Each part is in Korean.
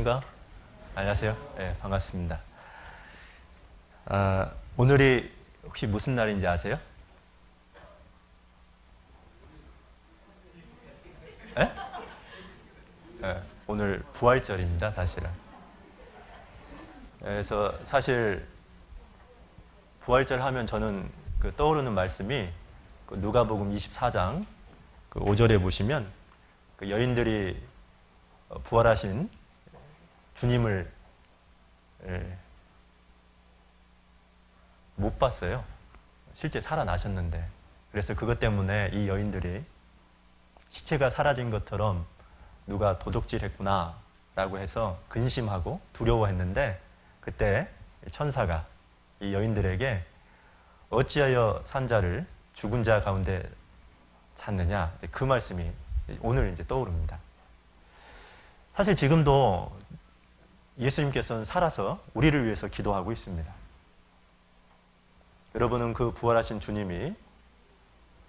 안녕하십니까? 안녕하세요. 네, 반갑습니다. 오늘이 혹시 무슨 날인지 아세요? 네? 네, 오늘 부활절입니다, 사실은. 그래서 사실 부활절 하면 저는 떠오르는 말씀이 누가복음 24장 5절에 보시면 여인들이 부활하신 주님을 못 봤어요. 실제 살아나셨는데. 그래서 그것 때문에 이 여인들이 시체가 사라진 것처럼 누가 도둑질했구나 라고 해서 근심하고 두려워했는데, 그때 천사가 이 여인들에게 어찌하여 산 자를 죽은 자 가운데 찾느냐, 그 말씀이 오늘 이제 떠오릅니다. 사실 지금도 예수님께서는 살아서 우리를 위해서 기도하고 있습니다. 여러분은 그 부활하신 주님이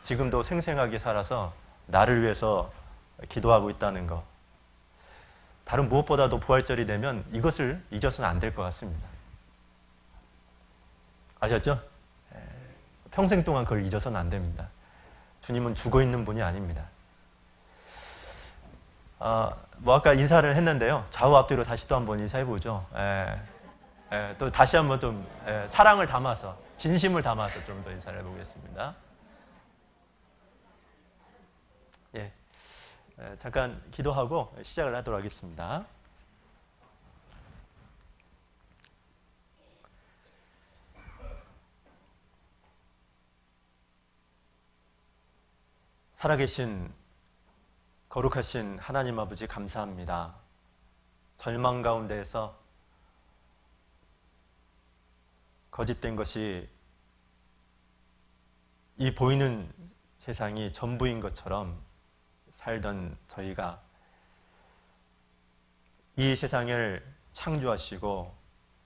지금도 생생하게 살아서 나를 위해서 기도하고 있다는 것, 다른 무엇보다도 부활절이 되면 이것을 잊어서는 안 될 것 같습니다. 아셨죠? 평생 동안 그걸 잊어서는 안 됩니다. 주님은 죽어있는 분이 아닙니다. 아까 인사를 했는데요. 좌우 앞뒤로 다시 또 한번 인사해보죠. 또 다시 한번 좀 사랑을 담아서, 진심을 담아서 좀 더 인사를 해보겠습니다. 잠깐 기도하고 시작을 하도록 하겠습니다. 살아계신 거룩하신 하나님 아버지, 감사합니다. 절망 가운데에서 거짓된 것이 이 보이는 세상이 전부인 것처럼 살던 저희가 이 세상을 창조하시고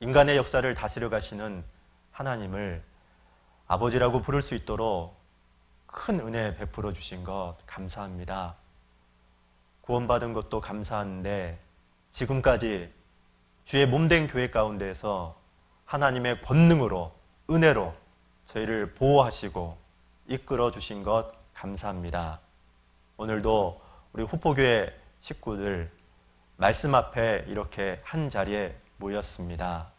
인간의 역사를 다스려 가시는 하나님을 아버지라고 부를 수 있도록 큰 은혜 베풀어 주신 것 감사합니다. 구원받은 것도 감사한데 지금까지 주의 몸된 교회 가운데에서 하나님의 권능으로, 은혜로 저희를 보호하시고 이끌어 주신 것 감사합니다. 오늘도 우리 후포교회 식구들 말씀 앞에 이렇게 한 자리에 모였습니다.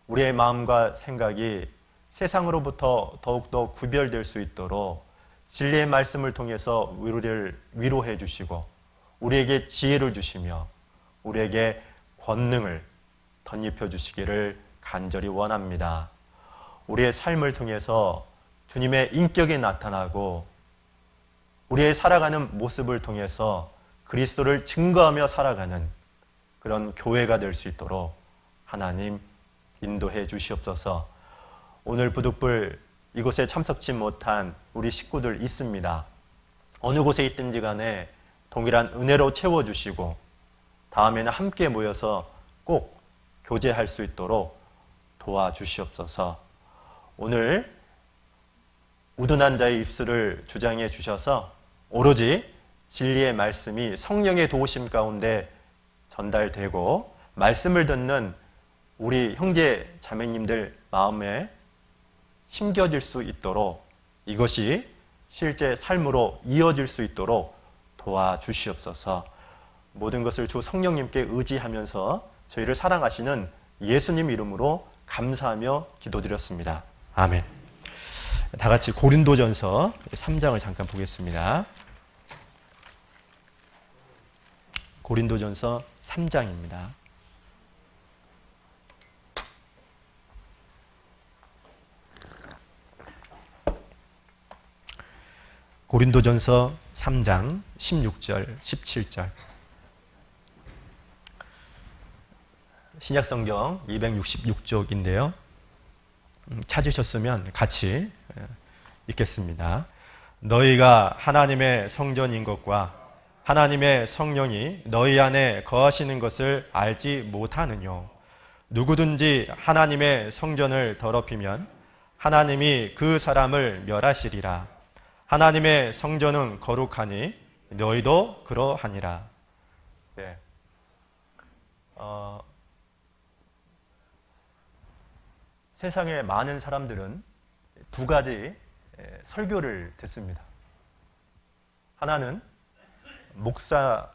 우리의 마음과 생각이 세상으로부터 더욱더 구별될 수 있도록 진리의 말씀을 통해서 우리를 위로해 주시고 우리에게 지혜를 주시며 우리에게 권능을 덧입혀 주시기를 간절히 원합니다. 우리의 삶을 통해서 주님의 인격이 나타나고 우리의 살아가는 모습을 통해서 그리스도를 증거하며 살아가는 그런 교회가 될 수 있도록 하나님 인도해 주시옵소서. 오늘 부득불 이곳에 참석치 못한 우리 식구들 있습니다. 어느 곳에 있든지 간에 동일한 은혜로 채워주시고 다음에는 함께 모여서 꼭 교제할 수 있도록 도와주시옵소서. 오늘 우둔한 자의 입술을 주장해 주셔서 오로지 진리의 말씀이 성령의 도우심 가운데 전달되고 말씀을 듣는 우리 형제 자매님들 마음에 심겨질 수 있도록 이것이 실제 삶으로 이어질 수 있도록 도와주시옵소서. 모든 것을 주 성령님께 의지하면서 저희를 사랑하시는 예수님 이름으로 감사하며 기도드렸습니다. 아멘. 다 같이 고린도전서 3장을 잠깐 보겠습니다. 고린도전서 3장입니다. 고린도전서 3장 16절, 17절. 신약성경 266쪽인데요. 찾으셨으면 같이 읽겠습니다. 너희가 하나님의 성전인 것과 하나님의 성령이 너희 안에 거하시는 것을 알지 못하느뇨. 누구든지 하나님의 성전을 더럽히면 하나님이 그 사람을 멸하시리라. 하나님의 성전은 거룩하니 너희도 그러하니라. 네. 세상의 많은 사람들은 두 가지 설교를 듣습니다. 하나는 목사인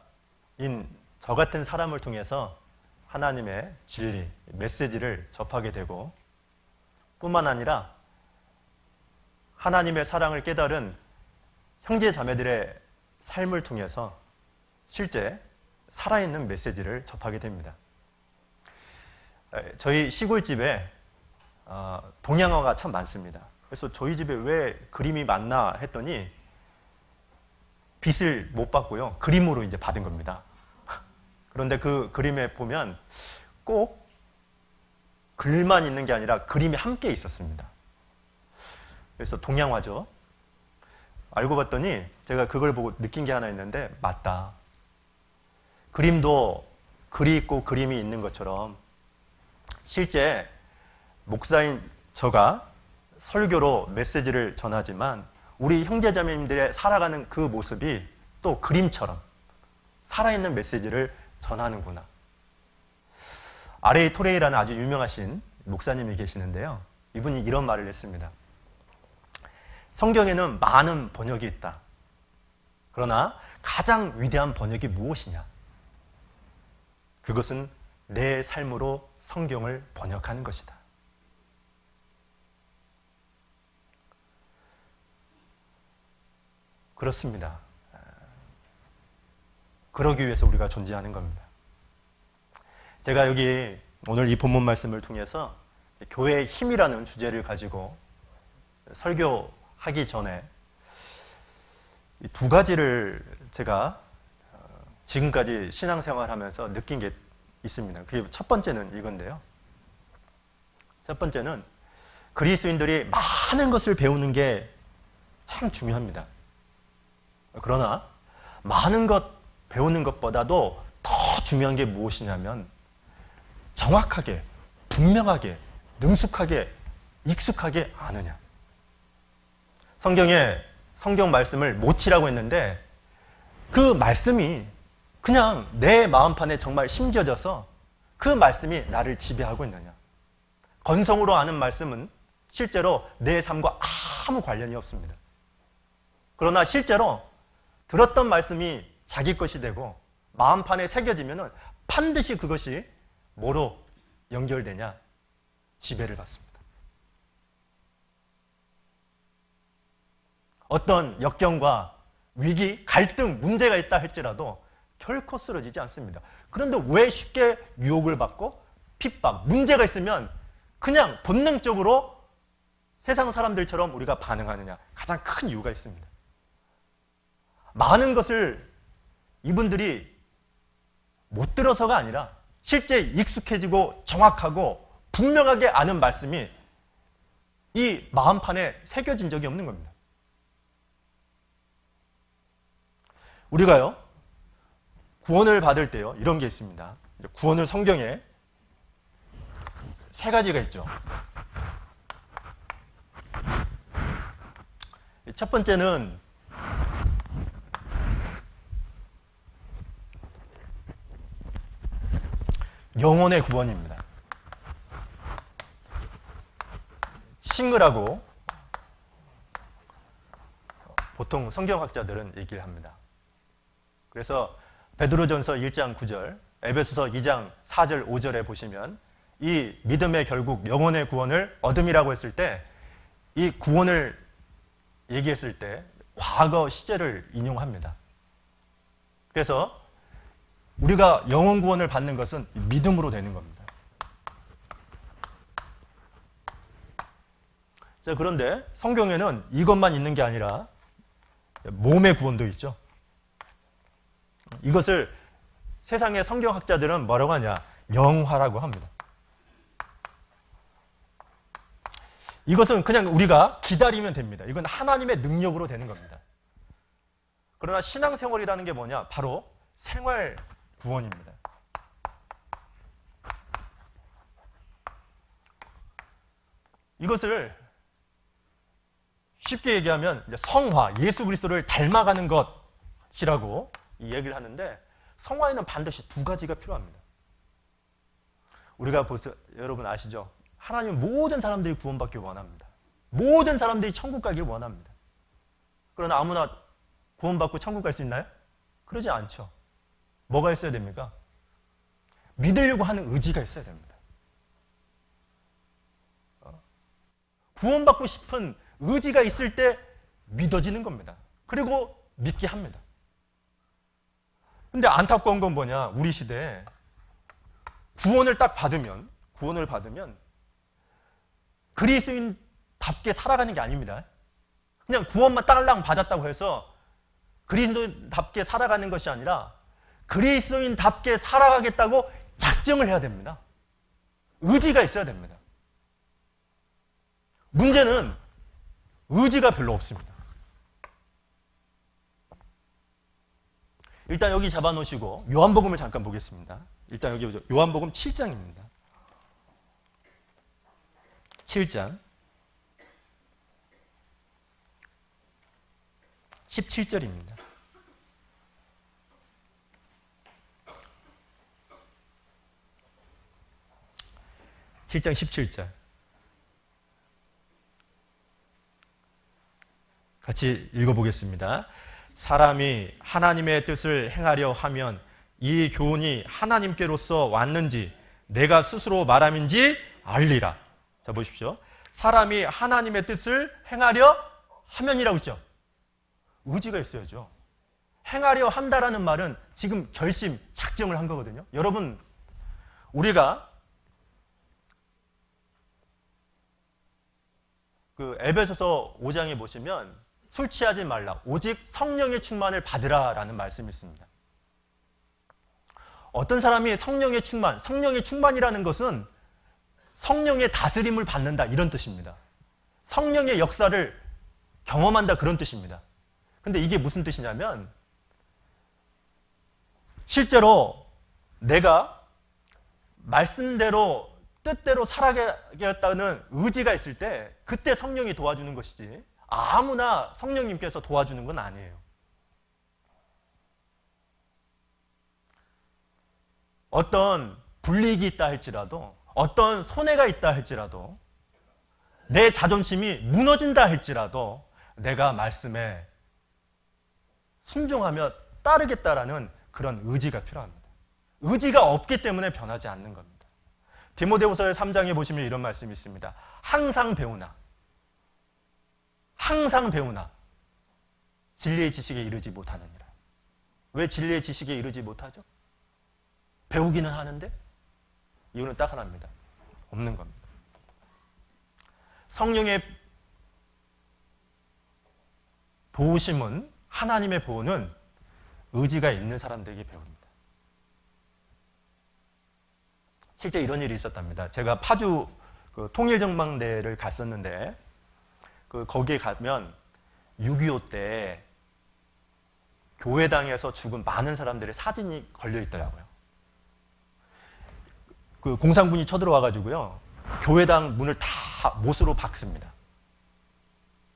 저 같은 사람을 통해서 하나님의 진리, 메시지를 접하게 되고, 뿐만 아니라 하나님의 사랑을 깨달은 형제 자매들의 삶을 통해서 실제 살아있는 메시지를 접하게 됩니다. 저희 시골집에 동양화가 참 많습니다. 그래서 저희 집에 왜 그림이 많나 했더니 빚을 못 받고요, 그림으로 이제 받은 겁니다. 그런데 그 그림에 보면 꼭 글만 있는 게 아니라 그림이 함께 있었습니다. 그래서 동양화죠. 알고 봤더니 제가 그걸 보고 느낀 게 하나 있는데, 맞다. 그림도 글이 있고 그림이 있는 것처럼 실제 목사인 저가 설교로 메시지를 전하지만 우리 형제자매님들의 살아가는 그 모습이 또 그림처럼 살아있는 메시지를 전하는구나. R.A. 토레이라는 아주 유명하신 목사님이 계시는데요, 이분이 이런 말을 했습니다. 성경에는 많은 번역이 있다. 그러나 가장 위대한 번역이 무엇이냐? 그것은 내 삶으로 성경을 번역하는 것이다. 그렇습니다. 그러기 위해서 우리가 존재하는 겁니다. 제가 여기 오늘 이 본문 말씀을 통해서 교회의 힘이라는 주제를 가지고 설교하기 전에 이 두 가지를 제가 지금까지 신앙생활하면서 느낀 게 있습니다. 그게 첫 번째는 이건데요. 첫 번째는 그리스도인들이 많은 것을 배우는 게 참 중요합니다. 그러나 많은 것 배우는 것보다도 더 중요한 게 무엇이냐면 정확하게, 분명하게, 능숙하게, 익숙하게 아느냐. 성경 말씀을 못치라고 했는데 그 말씀이 그냥 내 마음판에 정말 심겨져서 그 말씀이 나를 지배하고 있느냐. 건성으로 아는 말씀은 실제로 내 삶과 아무 관련이 없습니다. 그러나 실제로 들었던 말씀이 자기 것이 되고 마음판에 새겨지면 반드시 그것이 뭐로 연결되냐? 지배를 받습니다. 어떤 역경과 위기, 갈등, 문제가 있다 할지라도 결코 쓰러지지 않습니다. 그런데 왜 쉽게 유혹을 받고 핍박, 문제가 있으면 그냥 본능적으로 세상 사람들처럼 우리가 반응하느냐? 가장 큰 이유가 있습니다. 많은 것을 이분들이 못 들어서가 아니라 실제 익숙해지고 정확하고 분명하게 아는 말씀이 이 마음판에 새겨진 적이 없는 겁니다. 우리가요, 구원을 받을 때요, 이런 게 있습니다. 구원을 성경에 세 가지가 있죠. 첫 번째는 영혼의 구원입니다. 칭의라고 보통 성경학자들은 얘기를 합니다. 그래서 베드로전서 1장 9절, 에베소서 2장 4절 5절에 보시면 이 믿음의 결국 영혼의 구원을 얻음이라고 했을 때 이 구원을 얘기했을 때 과거 시제를 인용합니다. 그래서 우리가 영혼 구원을 받는 것은 믿음으로 되는 겁니다. 자, 그런데 성경에는 이것만 있는 게 아니라 몸의 구원도 있죠. 이것을 세상의 성경학자들은 뭐라고 하냐? 영화라고 합니다. 이것은 그냥 우리가 기다리면 됩니다. 이건 하나님의 능력으로 되는 겁니다. 그러나 신앙생활이라는 게 뭐냐? 바로 생활 구원입니다. 이것을 쉽게 얘기하면 성화, 예수 그리스도를 닮아가는 것이라고 이 얘기를 하는데, 성화에는 반드시 두 가지가 필요합니다. 우리가 여러분 아시죠? 하나님은 모든 사람들이 구원받기 원합니다. 모든 사람들이 천국 가길 원합니다. 그러나 아무나 구원받고 천국 갈 수 있나요? 그러지 않죠. 뭐가 있어야 됩니까? 믿으려고 하는 의지가 있어야 됩니다. 구원받고 싶은 의지가 있을 때 믿어지는 겁니다. 그리고 믿게 합니다. 근데 안타까운 건 뭐냐? 우리 시대에 구원을 받으면 그리스도인답게 살아가는 게 아닙니다. 그냥 구원만 딸랑 받았다고 해서 그리스도인답게 살아가는 것이 아니라 그리스도인답게 살아가겠다고 작정을 해야 됩니다. 의지가 있어야 됩니다. 문제는 의지가 별로 없습니다. 일단 여기 잡아놓으시고 요한복음을 잠깐 보겠습니다. 일단 여기 보죠. 요한복음 7장입니다. 7장 17절입니다. (7장 17절) 같이 읽어보겠습니다. 사람이 하나님의 뜻을 행하려 하면 이 교훈이 하나님께로서 왔는지 내가 스스로 말함인지 알리라. 자, 보십시오. 사람이 하나님의 뜻을 행하려 하면이라고 있죠. 의지가 있어야죠. 행하려 한다라는 말은 지금 결심, 작정을 한 거거든요. 여러분, 우리가 그 에베소서 5장에 보시면 술 취하지 말라. 오직 성령의 충만을 받으라라는 말씀이 있습니다. 어떤 사람이 성령의 충만이라는 것은 성령의 다스림을 받는다 이런 뜻입니다. 성령의 역사를 경험한다 그런 뜻입니다. 근데 이게 무슨 뜻이냐면 실제로 내가 말씀대로 뜻대로 살아가겠다는 의지가 있을 때 그때 성령이 도와주는 것이지 아무나 성령님께서 도와주는 건 아니에요. 어떤 불이익이 있다 할지라도 어떤 손해가 있다 할지라도 내 자존심이 무너진다 할지라도 내가 말씀에 순종하며 따르겠다라는 그런 의지가 필요합니다. 의지가 없기 때문에 변하지 않는 겁니다. 디모데후서 3장에 보시면 이런 말씀이 있습니다. 항상 배우나 진리의 지식에 이르지 못하느니라. 왜 진리의 지식에 이르지 못하죠? 배우기는 하는데 이유는 딱 하나입니다. 없는 겁니다. 성령의 도우심은 하나님의 보호는 의지가 있는 사람들에게 배웁니다. 실제 이런 일이 있었답니다. 제가 파주 그 통일전망대를 갔었는데 거기에 가면 6.25 때 교회당에서 죽은 많은 사람들의 사진이 걸려 있더라고요. 그 공산군이 쳐들어와가지고요, 교회당 문을 다 못으로 박습니다.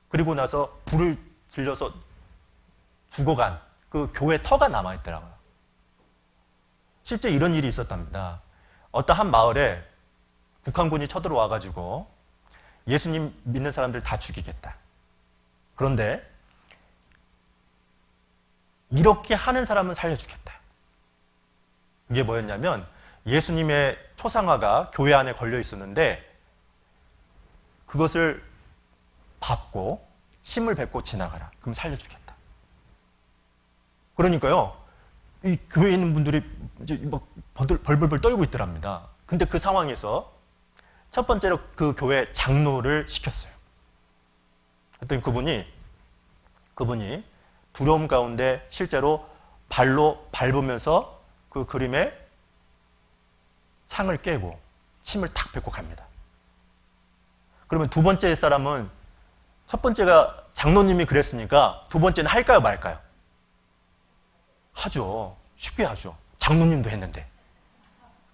그리고 나서 불을 질려서 죽어간 그 교회 터가 남아있더라고요. 실제 이런 일이 있었답니다. 어떤 한 마을에 북한군이 쳐들어와가지고 예수님 믿는 사람들 다 죽이겠다. 그런데 이렇게 하는 사람은 살려주겠다. 이게 뭐였냐면 예수님의 초상화가 교회 안에 걸려 있었는데 그것을 밟고 침을 뱉고 지나가라. 그럼 살려주겠다. 그러니까요, 이 교회에 있는 분들이 이제 막 벌벌벌 떨고 있더랍니다. 근데 그 상황에서 첫 번째로 그 교회 장로를 시켰어요. 그랬더니 그분이 두려움 가운데 실제로 발로 밟으면서 그 그림에 창을 깨고 침을 탁 뱉고 갑니다. 그러면 두 번째 사람은 첫 번째가 장로님이 그랬으니까 두 번째는 할까요 말까요? 하죠. 쉽게 하죠. 장로님도 했는데.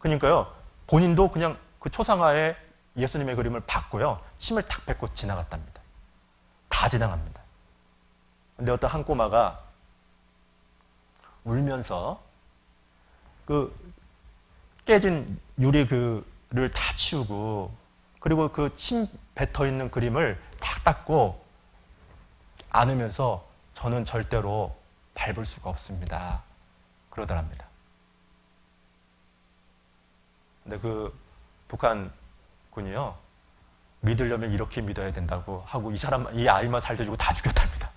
그러니까요, 본인도 그냥 그 초상화에 예수님의 그림을 받고요, 침을 탁 뱉고 지나갔답니다. 다 지나갑니다. 근데 어떤 한 꼬마가 울면서 그 깨진 유리 그를 다 치우고 그리고 그 침 뱉어 있는 그림을 탁 닦고 안으면서 저는 절대로 밟을 수가 없습니다. 그러더랍니다. 근데 그 북한 군이요, 믿으려면 이렇게 믿어야 된다고 하고 이 아이만 살려주고 다 죽였답니다.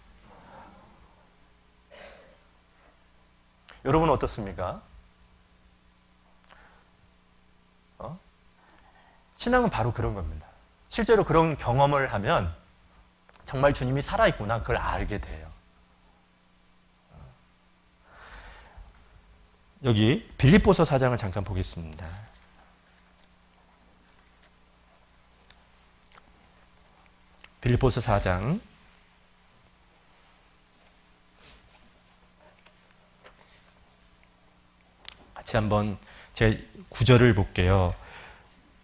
여러분은 어떻습니까? 신앙은 바로 그런 겁니다. 실제로 그런 경험을 하면 정말 주님이 살아있구나, 그걸 알게 돼요. 여기 빌립보서 4장을 잠깐 보겠습니다. 빌립보서 4장 같이 한번 제 9절을 볼게요.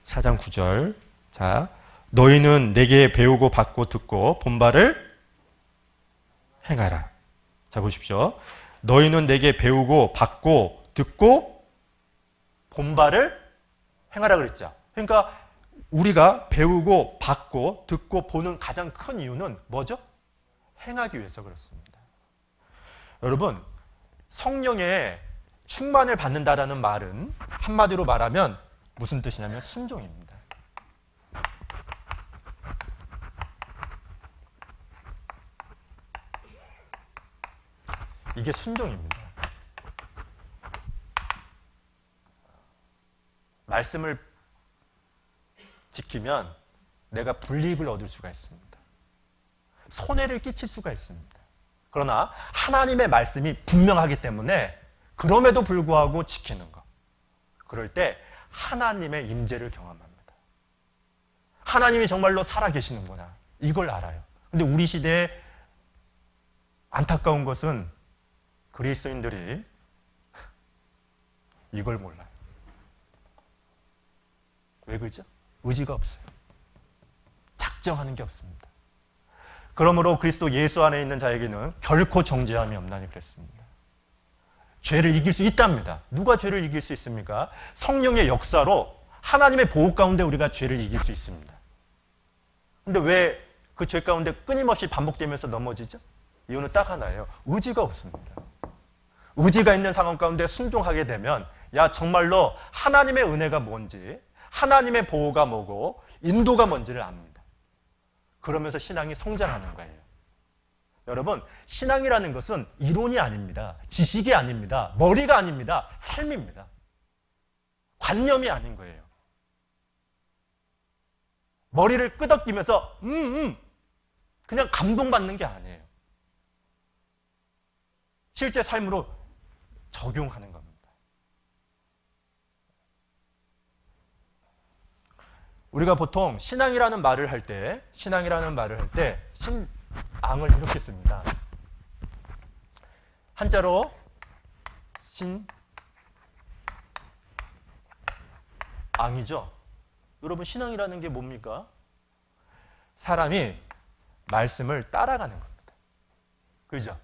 4장 9절. 자, 너희는 내게 배우고 받고 듣고 본바를 행하라. 자, 보십시오. 너희는 내게 배우고 받고 듣고 본바를 행하라 그랬죠. 그러니까 우리가 배우고 받고 듣고 보는 가장 큰 이유는 뭐죠? 행하기 위해서 그렇습니다. 여러분, 성령의 충만을 받는다라는 말은 한마디로 말하면 무슨 뜻이냐면 순종입니다. 이게 순종입니다. 말씀을 지키면 내가 불이익을 얻을 수가 있습니다. 손해를 끼칠 수가 있습니다. 그러나 하나님의 말씀이 분명하기 때문에 그럼에도 불구하고 지키는 것. 그럴 때 하나님의 임재를 경험합니다. 하나님이 정말로 살아계시는구나. 이걸 알아요. 근데 우리 시대에 안타까운 것은 그리스도인들이 이걸 몰라요. 왜 그러죠? 의지가 없어요. 작정하는 게 없습니다. 그러므로 그리스도 예수 안에 있는 자에게는 결코 정죄함이 없나니 그랬습니다. 죄를 이길 수 있답니다. 누가 죄를 이길 수 있습니까? 성령의 역사로 하나님의 보호 가운데 우리가 죄를 이길 수 있습니다. 근데 왜 그 죄 가운데 끊임없이 반복되면서 넘어지죠? 이유는 딱 하나예요. 의지가 없습니다. 의지가 있는 상황 가운데 순종하게 되면 야, 정말로 하나님의 은혜가 뭔지, 하나님의 보호가 뭐고 인도가 뭔지를 압니다. 그러면서 신앙이 성장하는 거예요. 여러분, 신앙이라는 것은 이론이 아닙니다. 지식이 아닙니다. 머리가 아닙니다. 삶입니다. 관념이 아닌 거예요. 머리를 끄덕이면서 그냥 감동받는 게 아니에요. 실제 삶으로 적용하는 겁니다. 우리가 보통 신앙이라는 말을 할 때 신앙을 이렇게 씁니다. 한자로 신앙이죠. 여러분, 신앙이라는 게 뭡니까? 사람이 말씀을 따라가는 겁니다. 그죠?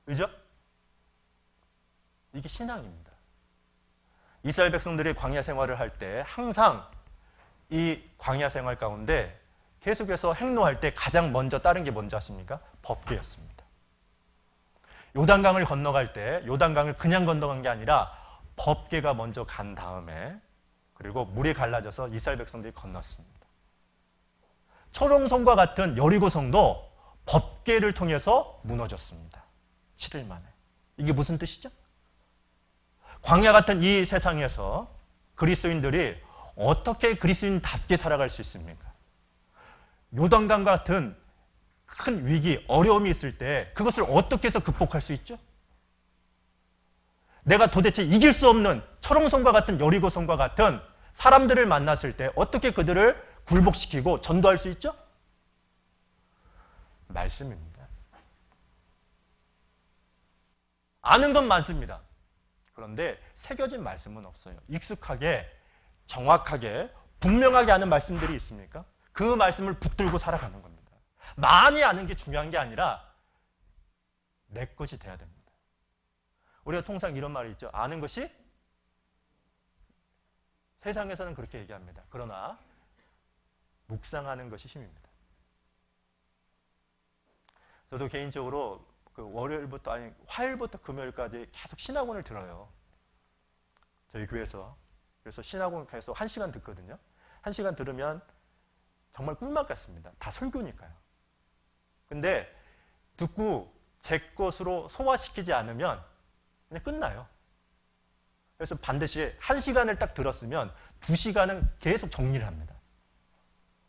그죠? 이게 신앙입니다. 이스라엘 백성들이 광야 생활을 할 때 항상 이 광야 생활 가운데 계속해서 행로할 때 가장 먼저 따른 게 뭔지 아십니까? 법궤였습니다. 요단강을 건너갈 때 요단강을 그냥 건너간 게 아니라 법궤가 먼저 간 다음에 그리고 물이 갈라져서 이스라엘 백성들이 건넜습니다. 초롱성과 같은 여리고성도 법궤를 통해서 무너졌습니다. 7일 만에. 이게 무슨 뜻이죠? 광야 같은 이 세상에서 그리스도인들이 어떻게 그리스도인답게 살아갈 수 있습니까? 요단강 같은 큰 위기, 어려움이 있을 때 그것을 어떻게 해서 극복할 수 있죠? 내가 도대체 이길 수 없는 초롱성과 같은 여리고성과 같은 사람들을 만났을 때 어떻게 그들을 굴복시키고 전도할 수 있죠? 말씀입니다. 아는 건 많습니다. 그런데 새겨진 말씀은 없어요. 익숙하게, 정확하게, 분명하게 아는 말씀들이 있습니까? 그 말씀을 붙들고 살아가는 겁니다. 많이 아는 게 중요한 게 아니라 내 것이 돼야 됩니다. 우리가 통상 이런 말이 있죠. 아는 것이 세상에서는 그렇게 얘기합니다. 그러나 묵상하는 것이 힘입니다. 저도 개인적으로 월요일부터 아니 화요일부터 금요일까지 계속 신학원을 들어요. 저희 교회에서. 그래서 신학원 계속 1시간 듣거든요. 1시간 들으면 정말 꿀맛 같습니다. 다 설교니까요. 근데 듣고 제 것으로 소화시키지 않으면 그냥 끝나요. 그래서 반드시 1시간을 딱 들었으면 2시간은 계속 정리를 합니다.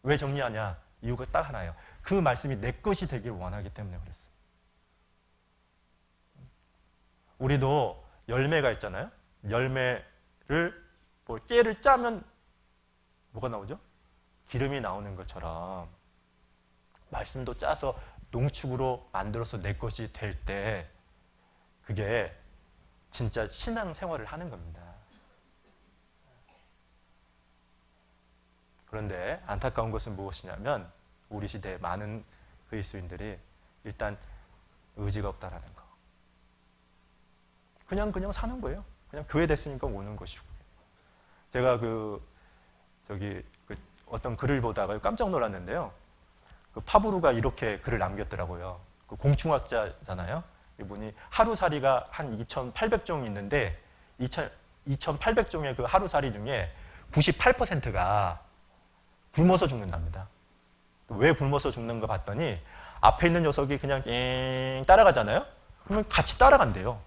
왜 정리하냐? 이유가 딱 하나예요. 그 말씀이 내 것이 되길 원하기 때문에 그랬어요. 우리도 열매가 있잖아요. 열매를 깨를 짜면 뭐가 나오죠? 기름이 나오는 것처럼 말씀도 짜서 농축으로 만들어서 내 것이 될 때 그게 진짜 신앙 생활을 하는 겁니다. 그런데 안타까운 것은 무엇이냐면 우리 시대의 많은 그리스도인들이 일단 의지가 없다라는 거. 그냥 사는 거예요. 그냥 교회 됐으니까 오는 것이고. 제가 어떤 글을 보다가 깜짝 놀랐는데요. 파브루가 이렇게 글을 남겼더라고요. 공충학자잖아요. 이분이 하루살이가 한 2,800종이 있는데 2,800종의 그 하루살이 중에 98%가 굶어서 죽는답니다. 왜 굶어서 죽는가 봤더니 앞에 있는 녀석이 그냥 따라가잖아요. 그러면 같이 따라간대요.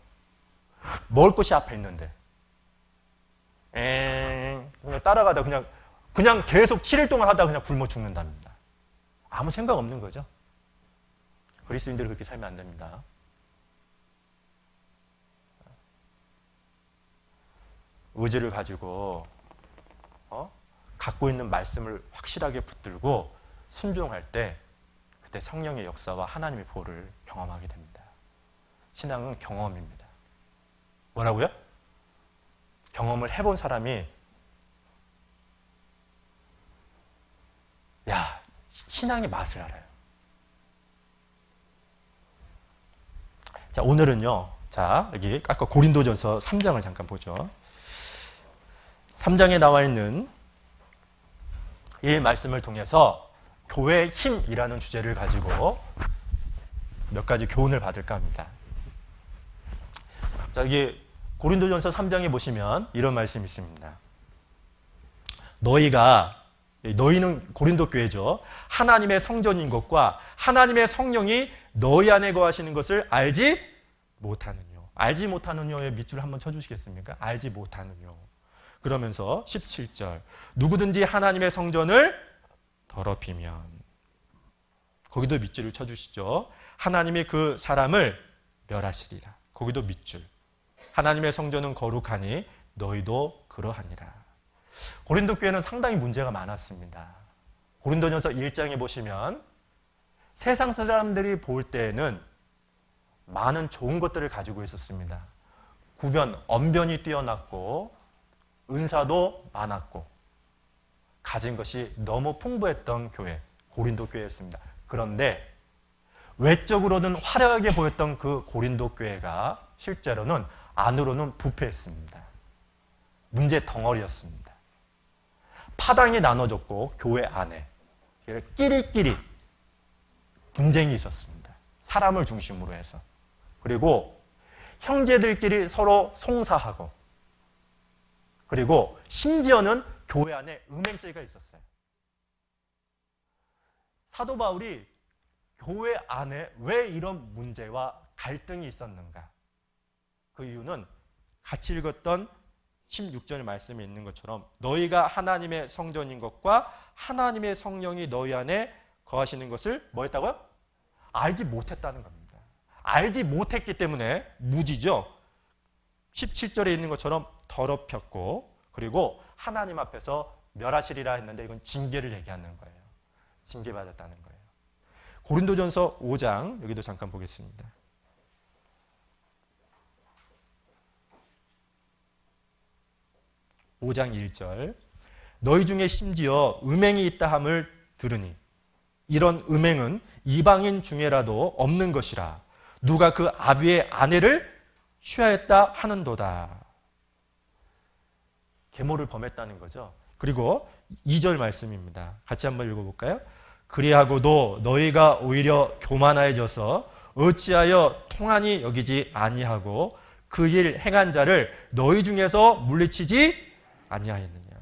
먹을 것이 앞에 있는데 그냥 따라가다 그냥 계속 7일 동안 하다가 그냥 굶어 죽는답니다. 아무 생각 없는 거죠. 그리스도인들이 그렇게 살면 안 됩니다. 의지를 가지고 갖고 있는 말씀을 확실하게 붙들고 순종할 때 그때 성령의 역사와 하나님의 보호를 경험하게 됩니다. 신앙은 경험입니다. 뭐라고요? 경험을 해본 사람이 신앙의 맛을 알아요. 자, 오늘은요. 자, 여기 아까 고린도전서 3장을 잠깐 보죠. 3장에 나와 있는 이 말씀을 통해서 교회의 힘이라는 주제를 가지고 몇 가지 교훈을 받을까 합니다. 자, 여기 고린도전서 3장에 보시면 이런 말씀이 있습니다. 너희는 고린도 교회죠. 하나님의 성전인 것과 하나님의 성령이 너희 안에 거하시는 것을 알지 못하느뇨. 알지 못하느뇨의 밑줄 한번 쳐주시겠습니까? 알지 못하느뇨. 그러면서 17절 누구든지 하나님의 성전을 더럽히면 거기도 밑줄을 쳐주시죠. 하나님이 그 사람을 멸하시리라. 거기도 밑줄. 하나님의 성전은 거룩하니 너희도 그러하니라. 고린도 교회는 상당히 문제가 많았습니다. 고린도전서 1장에 보시면 세상 사람들이 볼 때에는 많은 좋은 것들을 가지고 있었습니다. 언변이 뛰어났고 은사도 많았고 가진 것이 너무 풍부했던 교회, 고린도 교회였습니다. 그런데 외적으로는 화려하게 보였던 그 고린도 교회가 실제로는 안으로는 부패했습니다. 문제 덩어리였습니다. 파당이 나눠졌고 교회 안에 끼리끼리 분쟁이 있었습니다. 사람을 중심으로 해서. 그리고 형제들끼리 서로 송사하고 그리고 심지어는 교회 안에 음행죄가 있었어요. 사도 바울이 교회 안에 왜 이런 문제와 갈등이 있었는가? 그 이유는 같이 읽었던 16절 말씀에 있는 것처럼 너희가 하나님의 성전인 것과 하나님의 성령이 너희 안에 거하시는 것을 뭐 했다고요? 알지 못했다는 겁니다. 알지 못했기 때문에 무지죠. 17절에 있는 것처럼 더럽혔고 그리고 하나님 앞에서 멸하시리라 했는데 이건 징계를 얘기하는 거예요. 징계받았다는 거예요. 고린도전서 5장 여기도 잠깐 보겠습니다. 5장 1절 너희 중에 심지어 음행이 있다 함을 들으니 이런 음행은 이방인 중에라도 없는 것이라 누가 그 아비의 아내를 취하였다 하는도다. 계모를 범했다는 거죠. 그리고 2절 말씀입니다. 같이 한번 읽어볼까요? 그리하고도 너희가 오히려 교만하여져서 어찌하여 통하니 여기지 아니하고 그 일 행한 자를 너희 중에서 물리치지 아니하였느냐.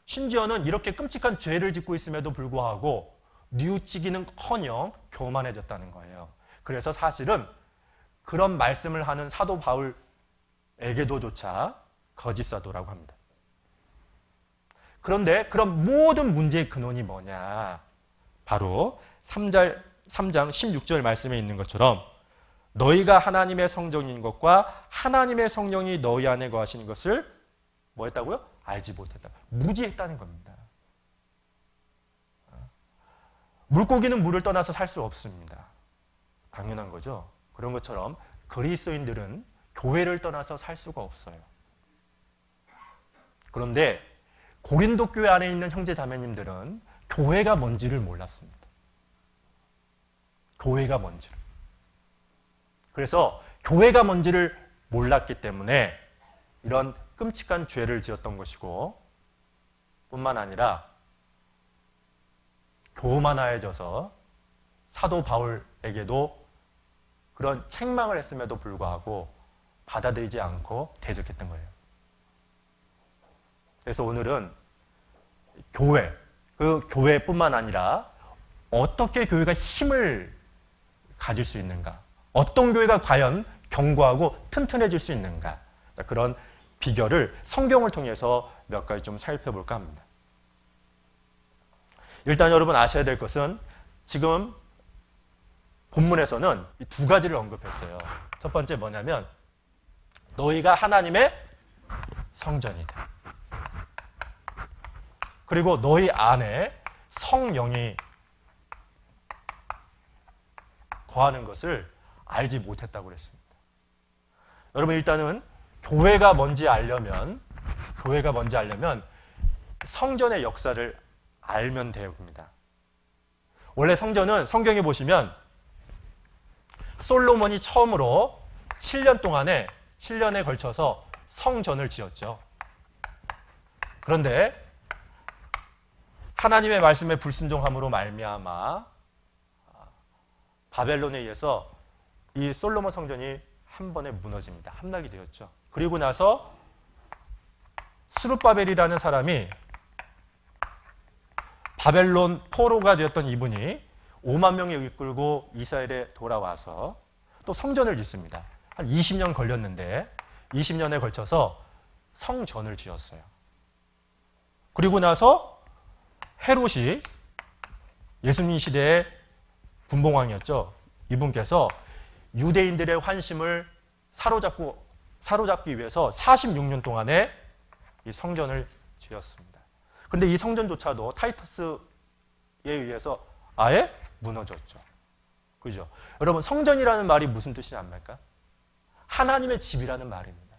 심지어는 이렇게 끔찍한 죄를 짓고 있음에도 불구하고 뉘우치기는커녕 교만해졌다는 거예요. 그래서 사실은 그런 말씀을 하는 사도 바울에게도조차 거짓 사도라고 합니다. 그런데 그런 모든 문제의 근원이 뭐냐? 바로 3장 16절 말씀에 있는 것처럼 너희가 하나님의 성전인 것과 하나님의 성령이 너희 안에 거하시는 것을 뭐 했다고요? 알지 못했다. 무지했다는 겁니다. 물고기는 물을 떠나서 살 수 없습니다. 당연한 거죠. 그런 것처럼 그리스도인들은 교회를 떠나서 살 수가 없어요. 그런데 고린도 교회 안에 있는 형제 자매님들은 교회가 뭔지를 몰랐습니다. 교회가 뭔지를. 그래서 교회가 뭔지를 몰랐기 때문에 이런 끔찍한 죄를 지었던 것이고 뿐만 아니라 교만하여져서 사도 바울에게도 그런 책망을 했음에도 불구하고 받아들이지 않고 대적했던 거예요. 그래서 오늘은 교회, 그 교회뿐만 아니라 어떻게 교회가 힘을 가질 수 있는가, 어떤 교회가 과연 견고하고 튼튼해질 수 있는가, 그런 비결을 성경을 통해서 몇 가지 좀 살펴볼까 합니다. 일단 여러분 아셔야 될 것은 지금 본문에서는 이 두 가지를 언급했어요. 첫 번째 뭐냐면 너희가 하나님의 성전이다. 그리고 너희 안에 성령이 거하는 것을 알지 못했다고 그랬습니다. 여러분 일단은 교회가 뭔지 알려면 성전의 역사를 알면 됩니다. 원래 성전은 성경에 보시면 솔로몬이 처음으로 7년에 걸쳐서 성전을 지었죠. 그런데 하나님의 말씀에 불순종함으로 말미암아 바벨론에 의해서 이 솔로몬 성전이 한 번에 무너집니다. 함락이 되었죠. 그리고 나서 스룹바벨이라는 사람이 바벨론 포로가 되었던 이분이 5만 명을 이끌고 이스라엘에 돌아와서 또 성전을 짓습니다. 한 20년 걸렸는데 20년에 걸쳐서 성전을 지었어요. 그리고 나서 헤롯이 예수님 시대의 군봉왕이었죠. 이분께서 유대인들의 환심을 사로잡기 위해서 46년 동안에 이 성전을 지었습니다. 그런데 이 성전조차도 타이터스에 의해서 아예 무너졌죠. 그죠? 여러분 성전이라는 말이 무슨 뜻이 압니까? 하나님의 집이라는 말입니다.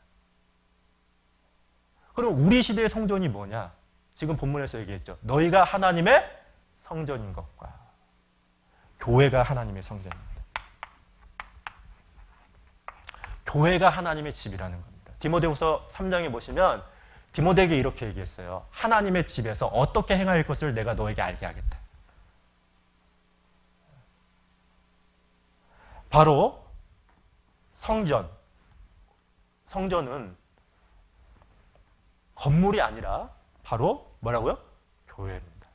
그럼 우리 시대의 성전이 뭐냐? 지금 본문에서 얘기했죠. 너희가 하나님의 성전인 것과 교회가 하나님의 성전입니다. 교회가 하나님의 집이라는 겁니다. 디모데후서 3장에 보시면 디모데에게 이렇게 얘기했어요. 하나님의 집에서 어떻게 행할 것을 내가 너에게 알게 하겠다. 바로 성전은 건물이 아니라 바로 뭐라고요? 교회입니다.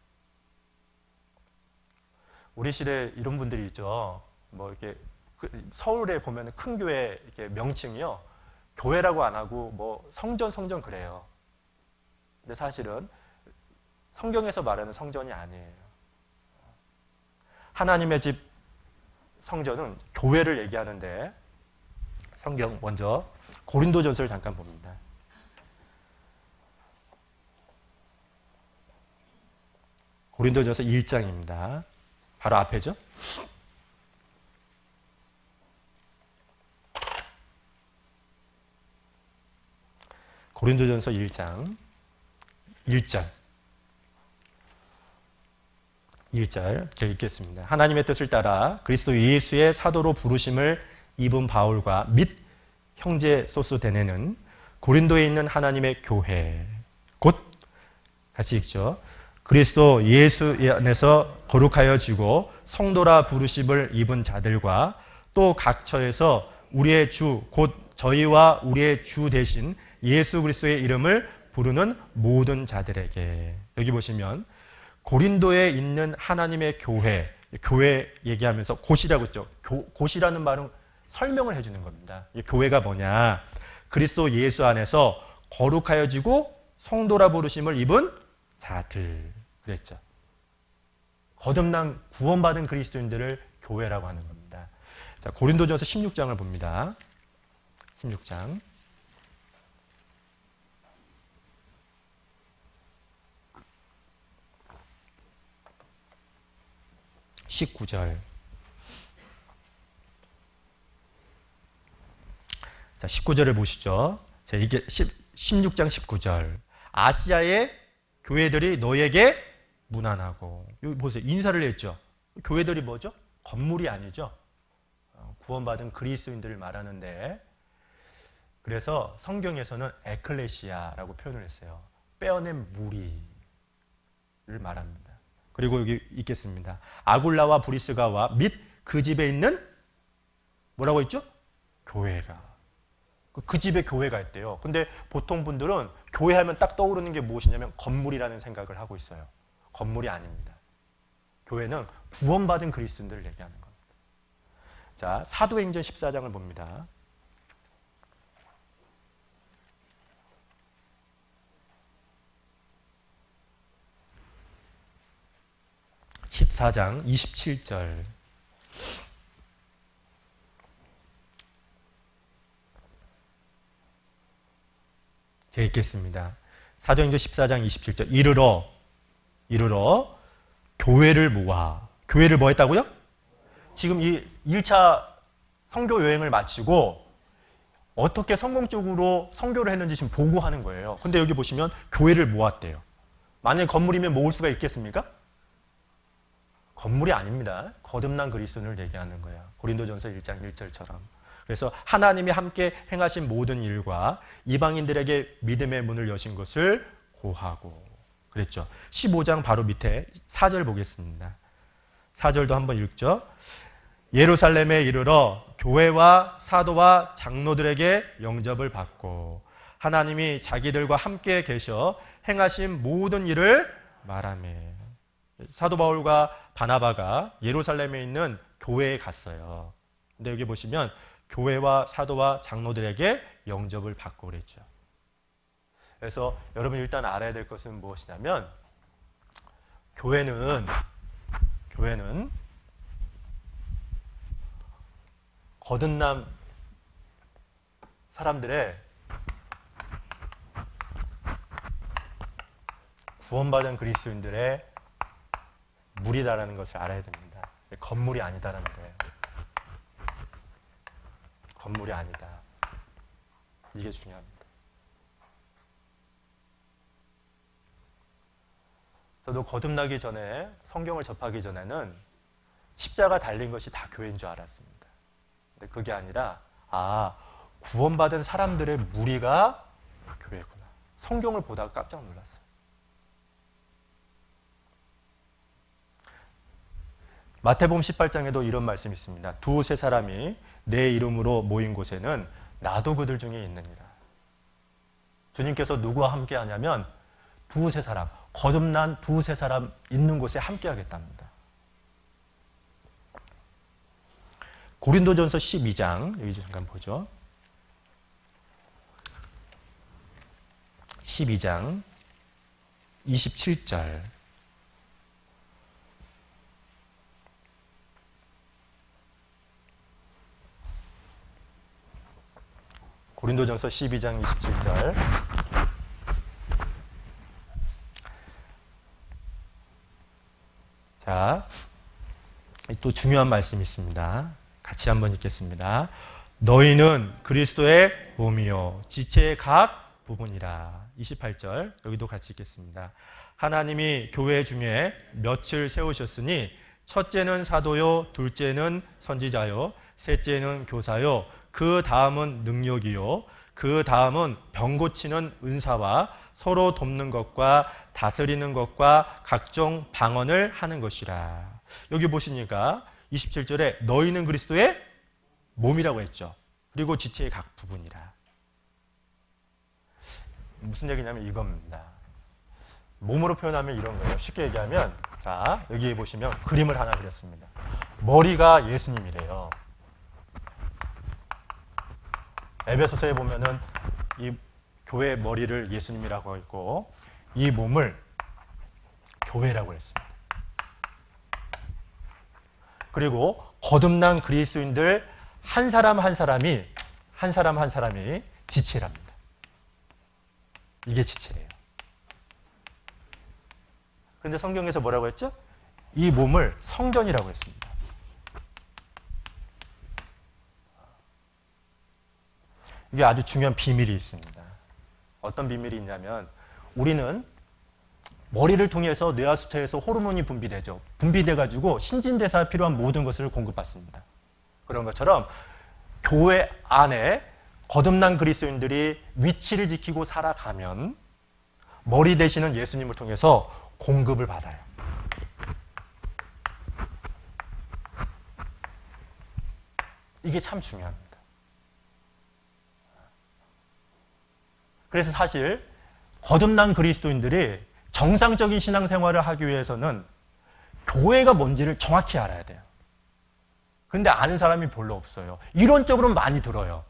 우리 시대에 이런 분들이 있죠. 뭐 이렇게 서울에 보면 큰 교회 이렇게 명칭이요. 교회라고 안 하고 뭐 성전 그래요. 근데 사실은 성경에서 말하는 성전이 아니에요. 하나님의 집 성전은 교회를 얘기하는데 성경 먼저 고린도전서를 잠깐 봅니다. 고린도전서 1장입니다. 바로 앞에죠. 고린도전서 1장 1절 제가 읽겠습니다. 하나님의 뜻을 따라 그리스도 예수의 사도로 부르심을 입은 바울과 및 형제 소스데네는 고린도에 있는 하나님의 교회 곧 같이 읽죠. 그리스도 예수 안에서 거룩하여지고 성도라 부르심을 입은 자들과 또 각 처에서 우리의 주 곧 저희와 우리의 주 대신 예수 그리스도의 이름을 부르는 모든 자들에게. 여기 보시면 고린도에 있는 하나님의 교회, 교회 얘기하면서 곧이라고 했죠. 곧이라는 말은 설명을 해주는 겁니다. 이 교회가 뭐냐? 그리스도 예수 안에서 거룩하여지고 성도라 부르심을 입은 자들 그랬죠. 거듭난 구원받은 그리스도인들을 교회라고 하는 겁니다. 자, 고린도전서 16장을 봅니다. 16장. (19절) 자, 19절을 보시죠. 자, 이게 16장 19절. 아시아의 교회들이 너에게 문안하고. 여기 보세요. 인사를 했죠. 교회들이 뭐죠? 건물이 아니죠. 구원받은 그리스도인들을 말하는데, 그래서 성경에서는 에클레시아라고 표현을 했어요. 빼어낸 무리를 말합니다. 그리고 여기 있겠습니다. 아굴라와 브리스가와 및 그 집에 있는 뭐라고 했죠? 교회가. 그 집에 교회가 있대요. 근데 보통 분들은 교회 하면 딱 떠오르는 게 무엇이냐면 건물이라는 생각을 하고 있어요. 건물이 아닙니다. 교회는 구원받은 그리스도인들을 얘기하는 겁니다. 자, 사도행전 14장을 봅니다. (14장) 27절. 제가 읽겠습니다. 사도행전 14장 27절. 이르러 교회를 모아. 교회를 뭐 했다고요? 지금 이 1차 선교 여행을 마치고 어떻게 성공적으로 선교를 했는지 지금 보고하는 거예요. 근데 여기 보시면 교회를 모았대요. 만약에 건물이면 모을 수가 있겠습니까? 건물이 아닙니다. 거듭난 그리스도인을 얘기하는 거예요. 고린도전서 1장 1절처럼. 그래서 하나님이 함께 행하신 모든 일과 이방인들에게 믿음의 문을 여신 것을 고하고 그랬죠. 15장 바로 밑에 4절 보겠습니다. 4절도 한번 읽죠. 예루살렘에 이르러 교회와 사도와 장로들에게 영접을 받고 하나님이 자기들과 함께 계셔 행하신 모든 일을 말하며. 사도 바울과 바나바가 예루살렘에 있는 교회에 갔어요. 근데 여기 보시면 교회와 사도와 장로들에게 영접을 받고 그랬죠. 그래서 여러분 일단 알아야 될 것은 무엇이냐면 교회는 거듭난 사람들의 구원받은 그리스도인들의 물이다라는 것을 알아야 됩니다. 건물이 아니다라는 거예요. 건물이 아니다. 이게 중요합니다. 저도 거듭나기 전에 성경을 접하기 전에는 십자가 달린 것이 다 교회인 줄 알았습니다. 근데 그게 아니라 구원받은 사람들의 무리가 교회구나. 성경을 보다가 깜짝 놀랐어요. 마태복음 18장에도 이런 말씀이 있습니다. 두세 사람이 내 이름으로 모인 곳에는 나도 그들 중에 있느니라. 주님께서 누구와 함께 하냐면 두세 사람, 거듭난 두세 사람 있는 곳에 함께 하겠답니다. 고린도전서 12장 여기 잠깐 보죠. 12장 27절. 고린도전서 12장 27절. 자, 또 중요한 말씀이 있습니다. 같이 한번 읽겠습니다. 너희는 그리스도의 몸이요 지체의 각 부분이라. 28절 여기도 같이 읽겠습니다. 하나님이 교회 중에 몇을 세우셨으니 첫째는 사도요, 둘째는 선지자요, 셋째는 교사요, 그 다음은 능력이요, 그 다음은 병 고치는 은사와 서로 돕는 것과 다스리는 것과 각종 방언을 하는 것이라. 여기 보시니까 27절에 너희는 그리스도의 몸이라고 했죠. 그리고 지체의 각 부분이라. 무슨 얘기냐면 이겁니다. 몸으로 표현하면 이런 거예요. 쉽게 얘기하면, 자, 여기 보시면 그림을 하나 그렸습니다. 머리가 예수님이래요. 에베소서에 보면은 이 교회 머리를 예수님이라고 했고, 이 몸을 교회라고 했습니다. 그리고 거듭난 그리스도인들 한 사람 한 사람이 지체랍니다. 이게 지체예요. 그런데 성경에서 뭐라고 했죠? 이 몸을 성전이라고 했습니다. 이게 아주 중요한 비밀이 있습니다. 어떤 비밀이 있냐면 우리는 머리를 통해서 뇌하수체에서 호르몬이 분비되죠. 분비돼가지고 신진대사에 필요한 모든 것을 공급받습니다. 그런 것처럼 교회 안에 거듭난 그리스도인들이 위치를 지키고 살아가면 머리 되시는 예수님을 통해서 공급을 받아요. 이게 참 중요합니다. 그래서 사실 거듭난 그리스도인들이 정상적인 신앙생활을 하기 위해서는 교회가 뭔지를 정확히 알아야 돼요. 그런데 아는 사람이 별로 없어요. 이론적으로는 많이 들어요.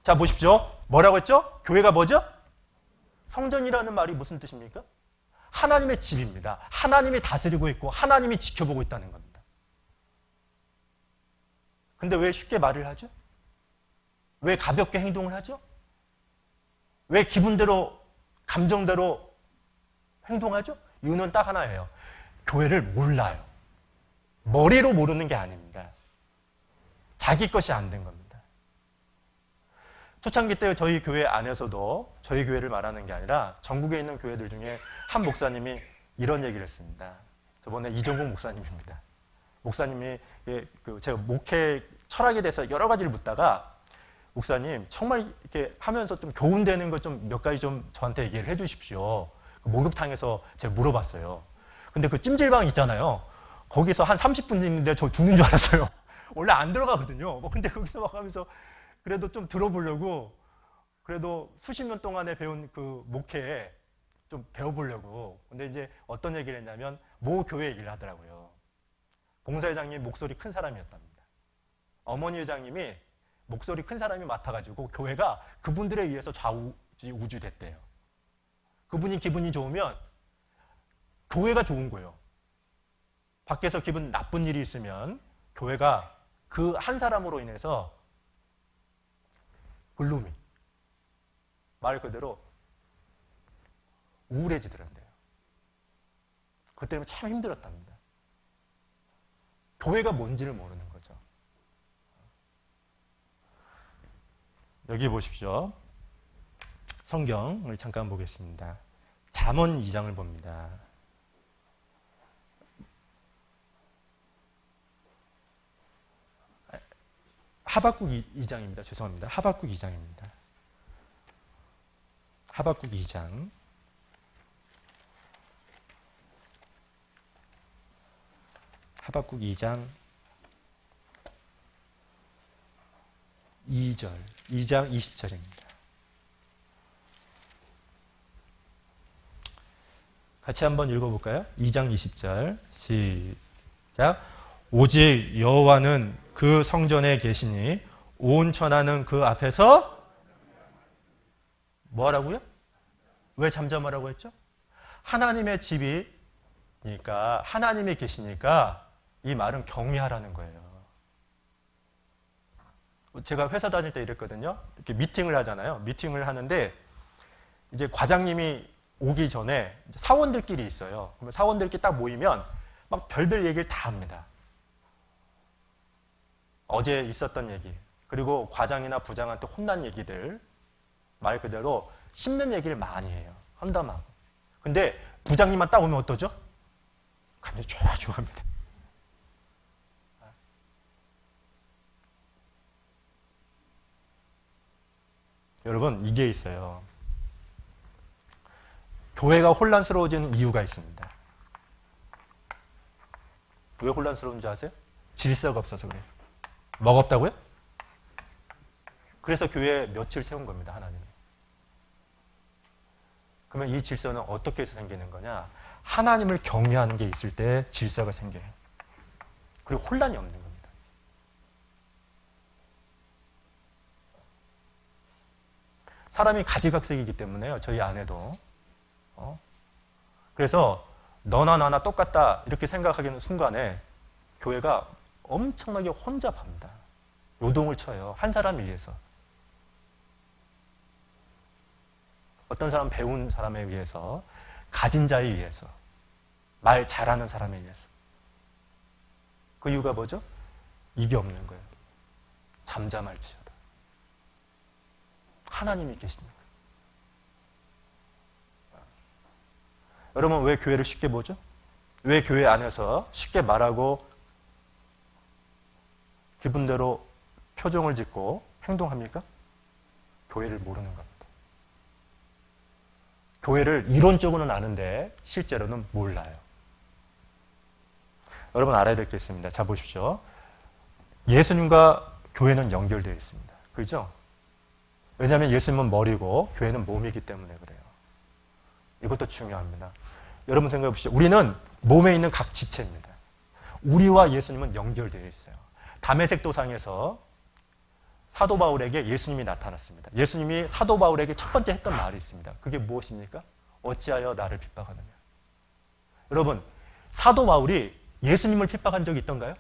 자, 보십시오. 뭐라고 했죠? 교회가 뭐죠? 성전이라는 말이 무슨 뜻입니까? 하나님의 집입니다. 하나님이 다스리고 있고 하나님이 지켜보고 있다는 겁니다. 근데 왜 쉽게 말을 하죠? 왜 가볍게 행동을 하죠? 왜 기분대로, 감정대로 행동하죠? 이유는 딱 하나예요. 교회를 몰라요. 머리로 모르는 게 아닙니다. 자기 것이 안 된 겁니다. 초창기 때 저희 교회 안에서도 저희 교회를 말하는 게 아니라 전국에 있는 교회들 중에 한 목사님이 이런 얘기를 했습니다. 저번에 이종국 목사님입니다. 목사님이 제가 목회 철학에 대해서 여러 가지를 묻다가 목사님 정말 이렇게 하면서 좀 교훈되는 것 좀 몇 가지 좀 저한테 얘기를 해 주십시오. 목욕탕에서 제가 물어봤어요. 근데 그 찜질방 있잖아요. 거기서 한 30분 있는데 저 죽는 줄 알았어요. 원래 안 들어가거든요. 근데 거기서 막 하면서 그래도 좀 들어보려고, 그래도 수십 년 동안에 배운 그 목회에 좀 배워보려고. 근데 이제 어떤 얘기를 했냐면 모 교회 얘기를 하더라고요. 봉사회장님 목소리 큰 사람이었답니다. 어머니 회장님이 목소리 큰 사람이 맡아가지고 교회가 그분들에 의해서 좌우지우주됐대요. 그분이 기분이 좋으면 교회가 좋은 거예요. 밖에서 기분 나쁜 일이 있으면 교회가 그 한 사람으로 인해서 글루미, 말 그대로 우울해지더란데요. 그것 때문에 참 힘들었답니다. 교회가 뭔지를 모르는 거죠. 여기 보십시오. 성경을 잠깐 보겠습니다. 잠언 2장을 봅니다. 하박국 2장입니다. 죄송합니다. 하박국 2장입니다. 하박국 2장. 하박국 2장 2장 20절입니다. 같이 한번 읽어볼까요? 2장 20절 시작. 오직 여호와는 그 성전에 계시니 온 천하는 그 앞에서 뭐하라고요? 왜 잠잠하라고 했죠? 하나님의 집이니까, 하나님이 계시니까 이 말은 경외하라는 거예요. 제가 회사 다닐 때 이랬거든요. 이렇게 미팅을 하잖아요. 미팅을 하는데 이제 과장님이 오기 전에 사원들끼리 있어요. 그러면 사원들끼리 딱 모이면 막 별별 얘기를 다 합니다. 어제 있었던 얘기, 그리고 과장이나 부장한테 혼난 얘기들, 말 그대로 씹는 얘기를 많이 해요. 헌담하고. 근데 부장님만 딱 오면 어떠죠? 감정이 좋아합니다. 여러분, 이게 있어요. 교회가 혼란스러워지는 이유가 있습니다. 왜 혼란스러운지 아세요? 질서가 없어서 그래요. 뭐가 없다고요? 그래서 교회에 며칠 세운 겁니다, 하나님이. 그러면 이 질서는 어떻게 해서 생기는 거냐? 하나님을 경외하는 게 있을 때 질서가 생겨요. 그리고 혼란이 없는 겁니다. 사람이 가지각색이기 때문에요. 저희 안에도. 그래서 너나 나나 똑같다 이렇게 생각하기는 순간에 교회가 엄청나게 혼잡합니다. 요동을 쳐요. 한 사람을 위해서. 어떤 사람은 배운 사람에 의해서, 가진 자에 의해서, 말 잘하는 사람에 의해서. 그 이유가 뭐죠? 이게 없는 거예요. 잠잠할지어다. 하나님이 계시니까. 여러분 왜 교회를 쉽게 보죠? 왜 교회 안에서 쉽게 말하고 기분대로 표정을 짓고 행동합니까? 교회를 모르는 겁니다. 교회를 이론적으로는 아는데 실제로는 몰라요. 여러분 알아야 될 게 있습니다. 자 보십시오. 예수님과 교회는 연결되어 있습니다. 그렇죠? 왜냐하면 예수님은 머리고 교회는 몸이기 때문에 그래요. 이것도 중요합니다. 여러분 생각해 보시죠. 우리는 몸에 있는 각 지체입니다. 우리와 예수님은 연결되어 있어요. 다메섹 도상에서 사도 바울에게 예수님이 나타났습니다. 예수님이 사도 바울에게 첫 번째 했던 말이 있습니다. 그게 무엇입니까? 어찌하여 나를 핍박하느냐. 여러분, 사도 바울이 예수님을 핍박한 적이 있던가요?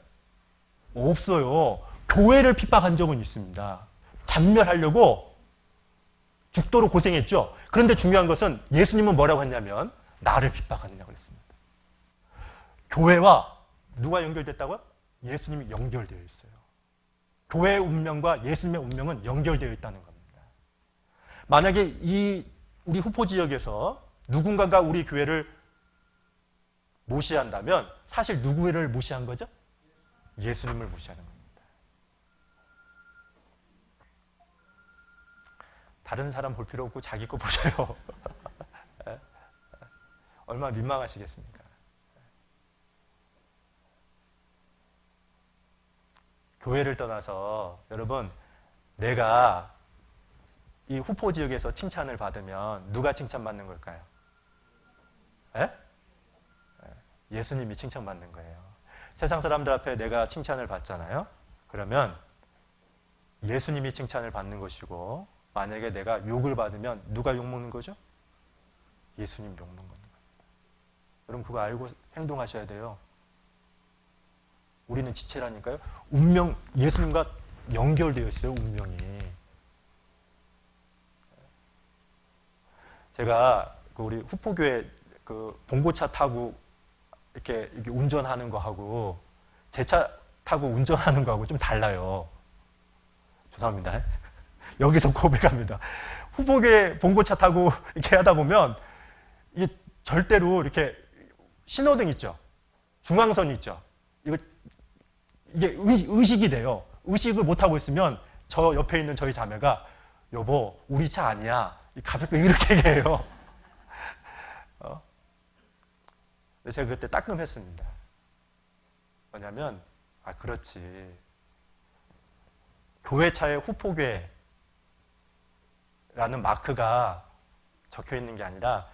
없어요. 교회를 핍박한 적은 있습니다. 잔멸하려고 죽도록 고생했죠. 그런데 중요한 것은 예수님은 뭐라고 했냐면 나를 핍박하느냐고 그랬습니다. 교회와 누가 연결됐다고요? 예수님이 연결되어 있어요. 교회의 운명과 예수님의 운명은 연결되어 있다는 겁니다. 만약에 우리 후포 지역에서 누군가가 우리 교회를 무시한다면 사실 누구를 무시한 거죠? 예수님을 무시하는 겁니다. 다른 사람 볼 필요 없고 자기 거 보셔요. 얼마나 민망하시겠습니까? 교회를 떠나서 여러분 내가 이 후포 지역에서 칭찬을 받으면 누가 칭찬받는 걸까요? 에? 예수님이 칭찬받는 거예요. 세상 사람들 앞에 내가 칭찬을 받잖아요. 그러면 예수님이 칭찬을 받는 것이고 만약에 내가 욕을 받으면 누가 욕먹는 거죠? 예수님 욕먹는 겁니다. 여러분 그거 알고 행동하셔야 돼요. 우리는 지체라니까요. 운명, 예수님과 연결되어 있어요. 운명이. 제가 우리 후포교회 봉고차 타고 이렇게 운전하는 거하고 제 차 타고 운전하는 거하고 좀 달라요. 죄송합니다. 여기서 고백합니다. 후보교회 봉고차 타고 이렇게 하다 보면 이게 절대로 이렇게 신호등 있죠. 중앙선 있죠. 이게 의식이 돼요. 의식을 못하고 있으면 저 옆에 있는 저희 자매가 여보 우리 차 아니야. 가볍게 이렇게 얘기해요. 근데 제가 그때 따끔했습니다. 뭐냐면 그렇지. 교회 차에 후포교회라는 마크가 적혀 있는 게 아니라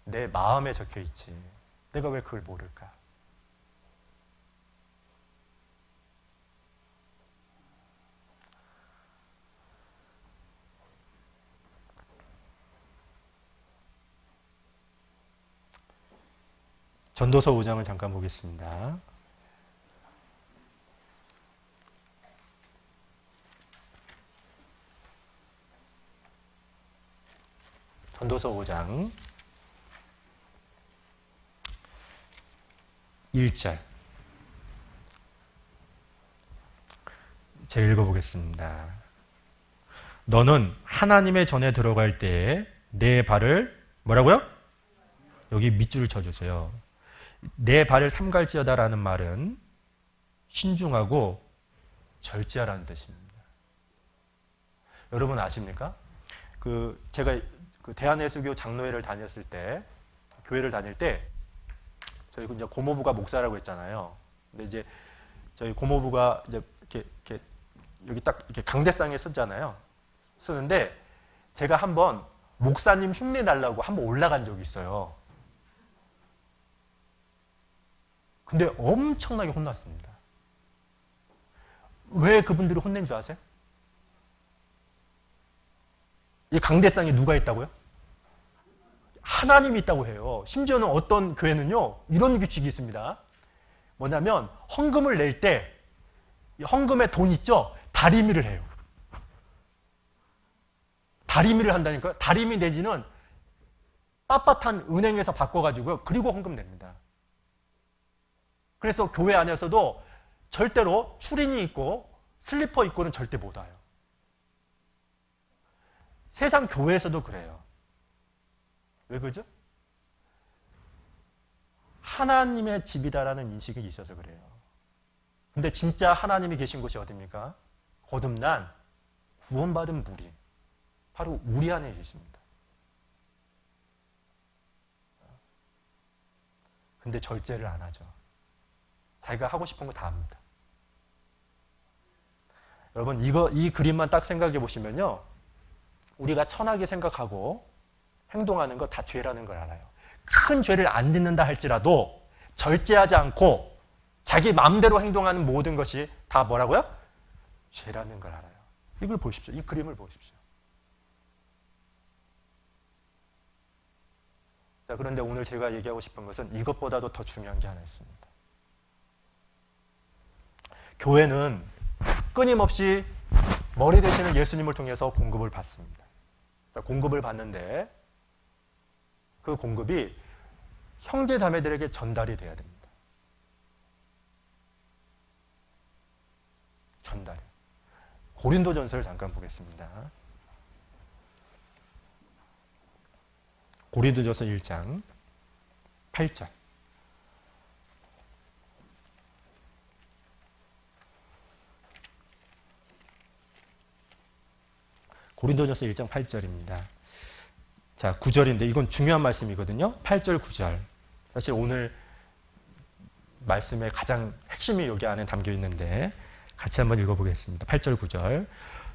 내 마음에 적혀 있지. 내가 왜 그걸 모를까? 전도서 5장을 잠깐 보겠습니다. 전도서 5장 1절 제가 읽어보겠습니다. 너는 하나님의 전에 들어갈 때에 내 발을 뭐라고요? 여기 밑줄을 쳐주세요. 내 발을 삼갈지어다라는 말은 신중하고 절제하라는 뜻입니다. 여러분 아십니까? 제가 대한예수교 장로회를 다녔을 때 교회를 다닐 때 저희 이제 고모부가 목사라고 했잖아요. 근데 이제 저희 고모부가 이제 이렇게 여기 딱 이렇게 강대상에 쓰잖아요. 쓰는데 제가 한번 목사님 흉내 달라고 한번 올라간 적이 있어요. 근데 엄청나게 혼났습니다. 왜 그분들이 혼낸 줄 아세요? 이 강대상에 누가 있다고요? 하나님이 있다고 해요. 심지어는 어떤 교회는요, 이런 규칙이 있습니다. 뭐냐면 헌금을 낼 때 헌금에 돈 있죠? 다리미를 해요. 다리미를 한다니까요. 다리미 내지는 빳빳한 은행에서 바꿔가지고요. 그리고 헌금 냅니다. 그래서 교회 안에서도 절대로 추리닝 입고 슬리퍼 입고는 절대 못 와요. 세상 교회에서도 그래요. 왜 그러죠? 하나님의 집이다라는 인식이 있어서 그래요. 근데 진짜 하나님이 계신 곳이 어디입니까? 거듭난 구원받은 무리. 바로 우리 안에 계십니다. 근데 절제를 안 하죠. 자기가 하고 싶은 거 다 합니다. 여러분, 이 그림만 딱 생각해 보시면요. 우리가 천하게 생각하고 행동하는 거 다 죄라는 걸 알아요. 큰 죄를 안 짓는다 할지라도 절제하지 않고 자기 마음대로 행동하는 모든 것이 다 뭐라고요? 죄라는 걸 알아요. 이걸 보십시오. 이 그림을 보십시오. 자, 그런데 오늘 제가 얘기하고 싶은 것은 이것보다도 더 중요한 게 하나 있습니다. 교회는 끊임없이 머리 되시는 예수님을 통해서 공급을 받습니다. 공급을 받는데 그 공급이 형제 자매들에게 전달이 돼야 됩니다. 전달. 고린도전서를 잠깐 보겠습니다. 고린도전서 1장 8절. 고린도전서 1장 8절입니다. 자, 9절인데 이건 중요한 말씀이거든요. 8절, 9절. 사실 오늘 말씀의 가장 핵심이 여기 안에 담겨 있는데 같이 한번 읽어보겠습니다. 8절, 9절.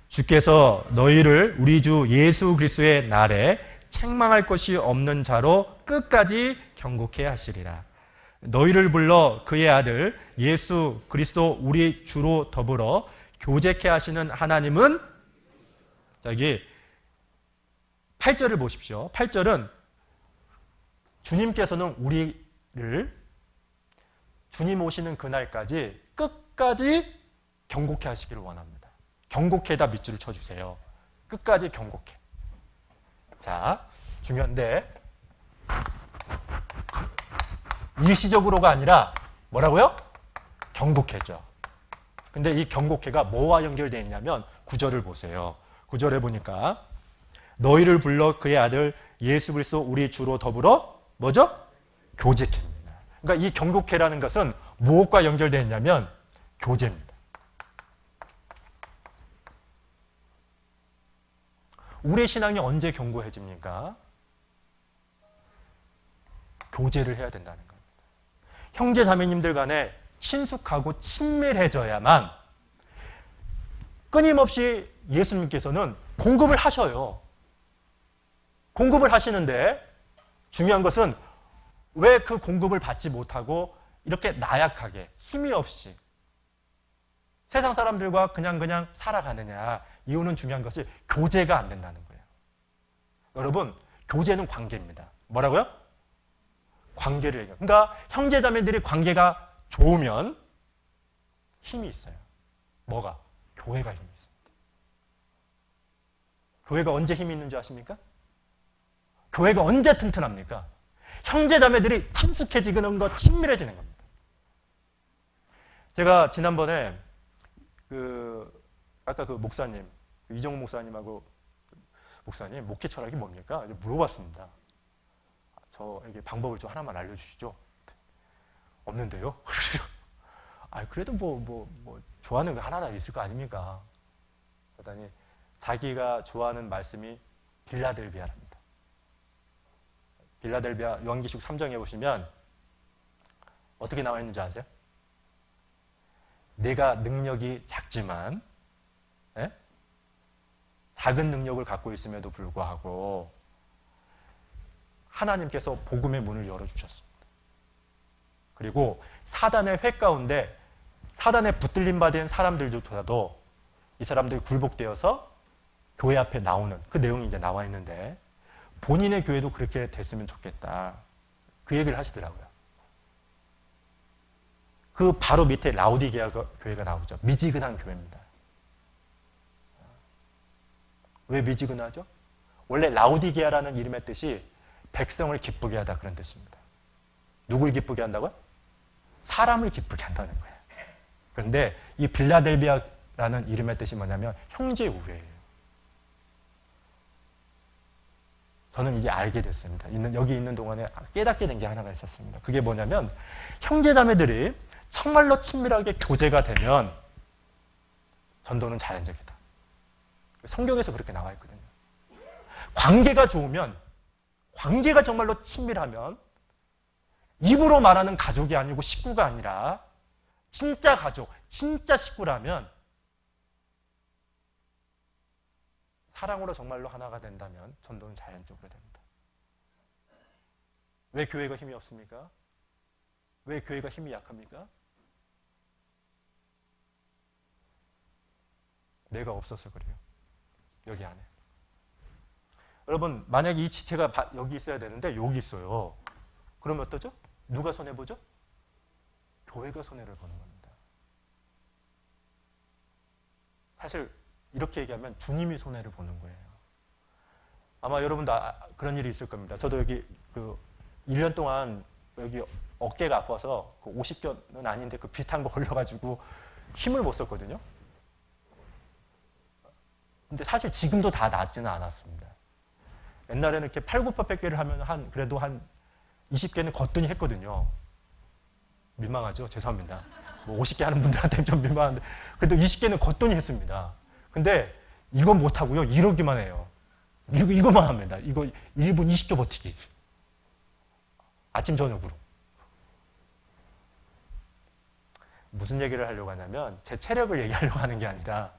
주께서 너희를 우리 주 예수 그리스도의 날에 책망할 것이 없는 자로 끝까지 경고케 하시리라. 너희를 불러 그의 아들 예수 그리스도 우리 주로 더불어 교제케 하시는 하나님은, 여기 8절을 보십시오. 8절은 주님께서는 우리를 주님 오시는 그날까지 끝까지 경고케 하시기를 원합니다. 경고케에다 밑줄을 쳐주세요. 끝까지 경고케. 자, 중요한데 일시적으로가 아니라 뭐라고요? 경고케죠. 근데 이 경고케가 뭐와 연결되어 있냐면 9절을 보세요. 9절에 보니까 너희를 불러 그의 아들 예수 그리스도 우리 주로 더불어 뭐죠? 교제케입니다. 그러니까 이 경고케라는 것은 무엇과 연결되어 있냐면 교제입니다. 우리의 신앙이 언제 견고해집니까? 교제를 해야 된다는 겁니다. 형제 자매님들 간에 친숙하고 친밀해져야만 끊임없이 예수님께서는 공급을 하셔요. 공급을 하시는데 중요한 것은 왜 그 공급을 받지 못하고 이렇게 나약하게 힘이 없이 세상 사람들과 그냥 살아가느냐. 이유는 중요한 것이 교제가 안 된다는 거예요. 여러분, 교제는 관계입니다. 뭐라고요? 관계를 얘기해요. 그러니까 형제자매들이 관계가 좋으면 힘이 있어요. 뭐가? 교회가 힘이 있습니다. 교회가 언제 힘이 있는지 아십니까? 교회가 언제 튼튼합니까? 형제자매들이 친숙해지는 것, 친밀해지는 겁니다. 제가 지난번에 아까 그 목사님, 이종훈 목사님하고 목사님, 목회 철학이 뭡니까? 물어봤습니다. 저에게 방법을 좀 하나만 알려주시죠. 없는데요? 그래도 뭐 좋아하는 거 하나나 있을 거 아닙니까? 그러더니 자기가 좋아하는 말씀이 빌라델비아랍니다. 빌라델비아 요한계시록 3장에 보시면 어떻게 나와 있는지 아세요? 내가 능력이 작지만 작은 능력을 갖고 있음에도 불구하고 하나님께서 복음의 문을 열어주셨습니다. 그리고 사단의 회 가운데 사단에 붙들림 받은 사람들조차도 이 사람들이 굴복되어서 교회 앞에 나오는 그 내용이 이제 나와 있는데 본인의 교회도 그렇게 됐으면 좋겠다. 그 얘기를 하시더라고요. 그 바로 밑에 라오디게아 교회가 나오죠. 미지근한 교회입니다. 왜 미지근하죠? 원래 라오디게아라는 이름의 뜻이 백성을 기쁘게 하다 그런 뜻입니다. 누굴 기쁘게 한다고요? 사람을 기쁘게 한다는 거예요. 그런데 이 빌라델비아라는 이름의 뜻이 뭐냐면 형제 우애예요. 저는 이제 알게 됐습니다. 여기 있는 동안에 깨닫게 된 게 하나가 있었습니다. 그게 뭐냐면 형제자매들이 정말로 친밀하게 교제가 되면 전도는 자연적이다. 성경에서 그렇게 나와 있거든요. 관계가 좋으면, 관계가 정말로 친밀하면 입으로 말하는 가족이 아니고 식구가 아니라 진짜 가족, 진짜 식구라면 사랑으로 정말로 하나가 된다면 전도는 자연적으로 됩니다. 왜 교회가 힘이 없습니까? 왜 교회가 힘이 약합니까? 내가 없어서 그래요. 여기 안에. 여러분, 만약에 이 지체가 여기 있어야 되는데 여기 있어요. 그러면 어떠죠? 누가 손해보죠? 교회가 손해를 보는 겁니다. 사실 이렇게 얘기하면 주님이 손해를 보는 거예요. 아마 여러분도 그런 일이 있을 겁니다. 저도 여기 1년 동안 여기 어깨가 아파서 50견은 아닌데 비슷한 거 걸려가지고 힘을 못 썼거든요. 근데 사실 지금도 다 낫지는 않았습니다. 옛날에는 이렇게 팔굽혀 펴기를 하면 그래도 한 20개는 거뜬히 했거든요. 민망하죠? 죄송합니다. 50개 하는 분들한테는 좀 민망한데 그래도 20개는 거뜬히 했습니다. 근데 이거 못하고요. 이러기만 해요. 이거만 합니다. 이거 1분 20초 버티기. 아침 저녁으로. 무슨 얘기를 하려고 하냐면 제 체력을 얘기하려고 하는 게 아니라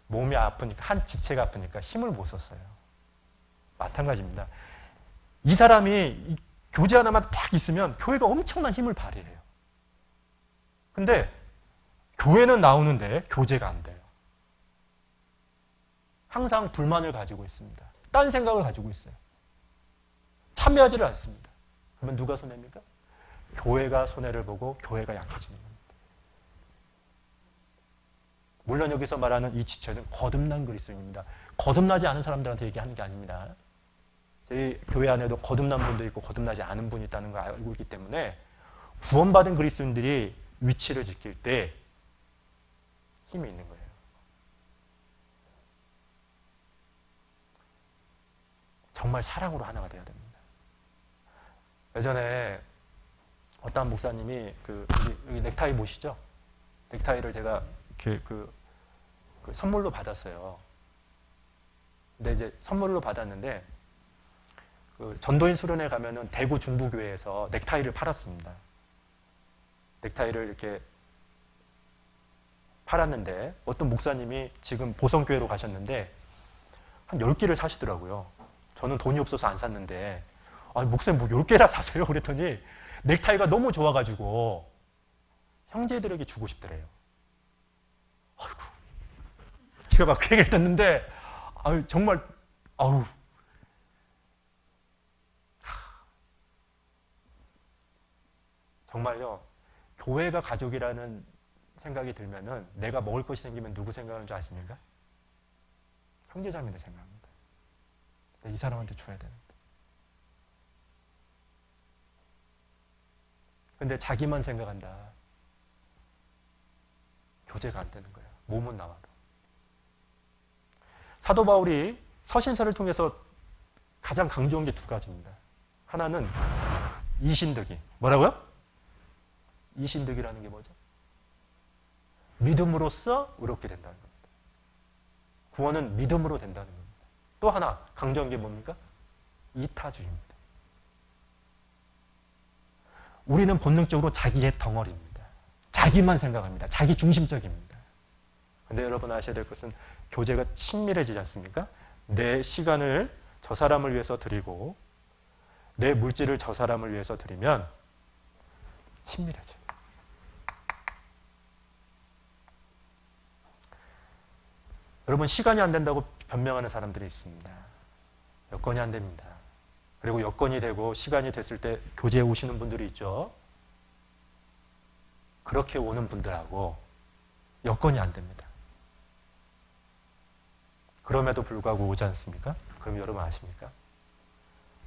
몸이 아프니까 한 지체가 아프니까 힘을 못 썼어요. 마찬가지입니다. 이 사람이 교제 하나만 딱 있으면 교회가 엄청난 힘을 발휘해요. 근데 교회는 나오는데 교제가 안 돼요. 항상 불만을 가지고 있습니다. 딴 생각을 가지고 있어요. 참여하지를 않습니다. 그러면 누가 손해입니까? 교회가 손해를 보고 교회가 약해지는 겁니다. 물론 여기서 말하는 이 지체는 거듭난 그리스도인입니다. 거듭나지 않은 사람들한테 얘기하는 게 아닙니다. 저희 교회 안에도 거듭난 분도 있고 거듭나지 않은 분이 있다는 걸 알고 있기 때문에 구원받은 그리스도인들이 위치를 지킬 때 힘이 있는 거예요. 정말 사랑으로 하나가 돼야 됩니다. 예전에 어떤 목사님이 여기 넥타이 보시죠? 넥타이를 제가 이렇게 선물로 받았어요. 근데 이제 선물로 받았는데 전도인 수련회 가면은 대구 중부교회에서 넥타이를 팔았습니다. 넥타이를 이렇게 팔았는데 어떤 목사님이 지금 보성교회로 가셨는데 한 10개를 사시더라고요. 저는 돈이 없어서 안 샀는데 목사님 뭐 10개나 사세요? 그랬더니 넥타이가 너무 좋아가지고 형제들에게 주고 싶더래요. 아이고, 제가 막 그 얘기를 듣는데 정말 정말요. 교회가 가족이라는 생각이 들면은 내가 먹을 것이 생기면 누구 생각하는 줄 아십니까? 형제자매들 생각합니다. 이 사람한테 줘야 되는데. 근데 자기만 생각한다. 교제가 안 되는 거예요. 몸은 나와도. 사도 바울이 서신서를 통해서 가장 강조한 게 두 가지입니다. 하나는 이신득이. 뭐라고요? 이신득이라는 게 뭐죠? 믿음으로써 의롭게 된다는 겁니다. 구원은 믿음으로 된다는 겁니다. 또 하나 강조한 게 뭡니까? 이타주의입니다. 우리는 본능적으로 자기의 덩어리입니다. 자기만 생각합니다. 자기 중심적입니다. 근데 여러분 아셔야 될 것은 교제가 친밀해지지 않습니까? 내 시간을 저 사람을 위해서 드리고 내 물질을 저 사람을 위해서 드리면 친밀해져요. 여러분 시간이 안 된다고 변명하는 사람들이 있습니다. 여건이 안 됩니다. 그리고 여건이 되고 시간이 됐을 때 교제에 오시는 분들이 있죠. 그렇게 오는 분들하고 여건이 안 됩니다. 그럼에도 불구하고 오지 않습니까? 그럼 여러분 아십니까?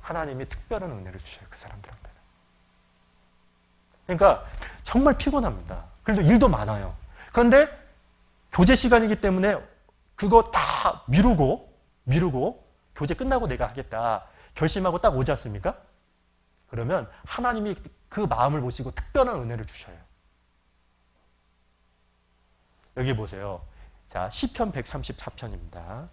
하나님이 특별한 은혜를 주셔요. 그 사람들한테는. 그러니까 정말 피곤합니다. 그래도 일도 많아요. 그런데 교제 시간이기 때문에 그거 다 미루고 교제 끝나고 내가 하겠다 결심하고 딱 오지 않습니까? 그러면 하나님이 그 마음을 보시고 특별한 은혜를 주셔요. 여기 보세요. 자, 시편 134편입니다.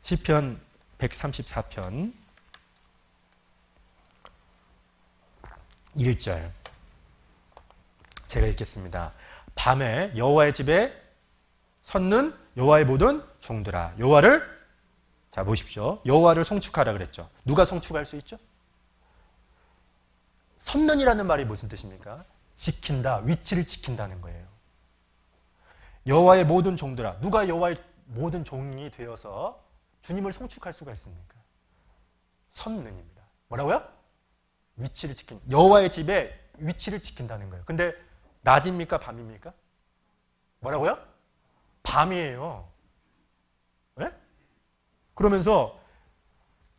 시편 134편 1절 제가 읽겠습니다. 밤에 여호와의 집에 섰는 여호와의 모든 종들아 여호와를 자 보십시오. 여호와를 송축하라 그랬죠. 누가 송축할 수 있죠? 섰는이라는 말이 무슨 뜻입니까? 지킨다, 위치를 지킨다는 거예요. 여호와의 모든 종들아 누가 여호와의 모든 종이 되어서 주님을 송축할 수가 있습니까? 섰는입니다. 뭐라고요? 위치를 지킨 여호와의 집에 위치를 지킨다는 거예요. 근데 낮입니까? 밤입니까? 뭐라고요? 밤이에요. 네? 그러면서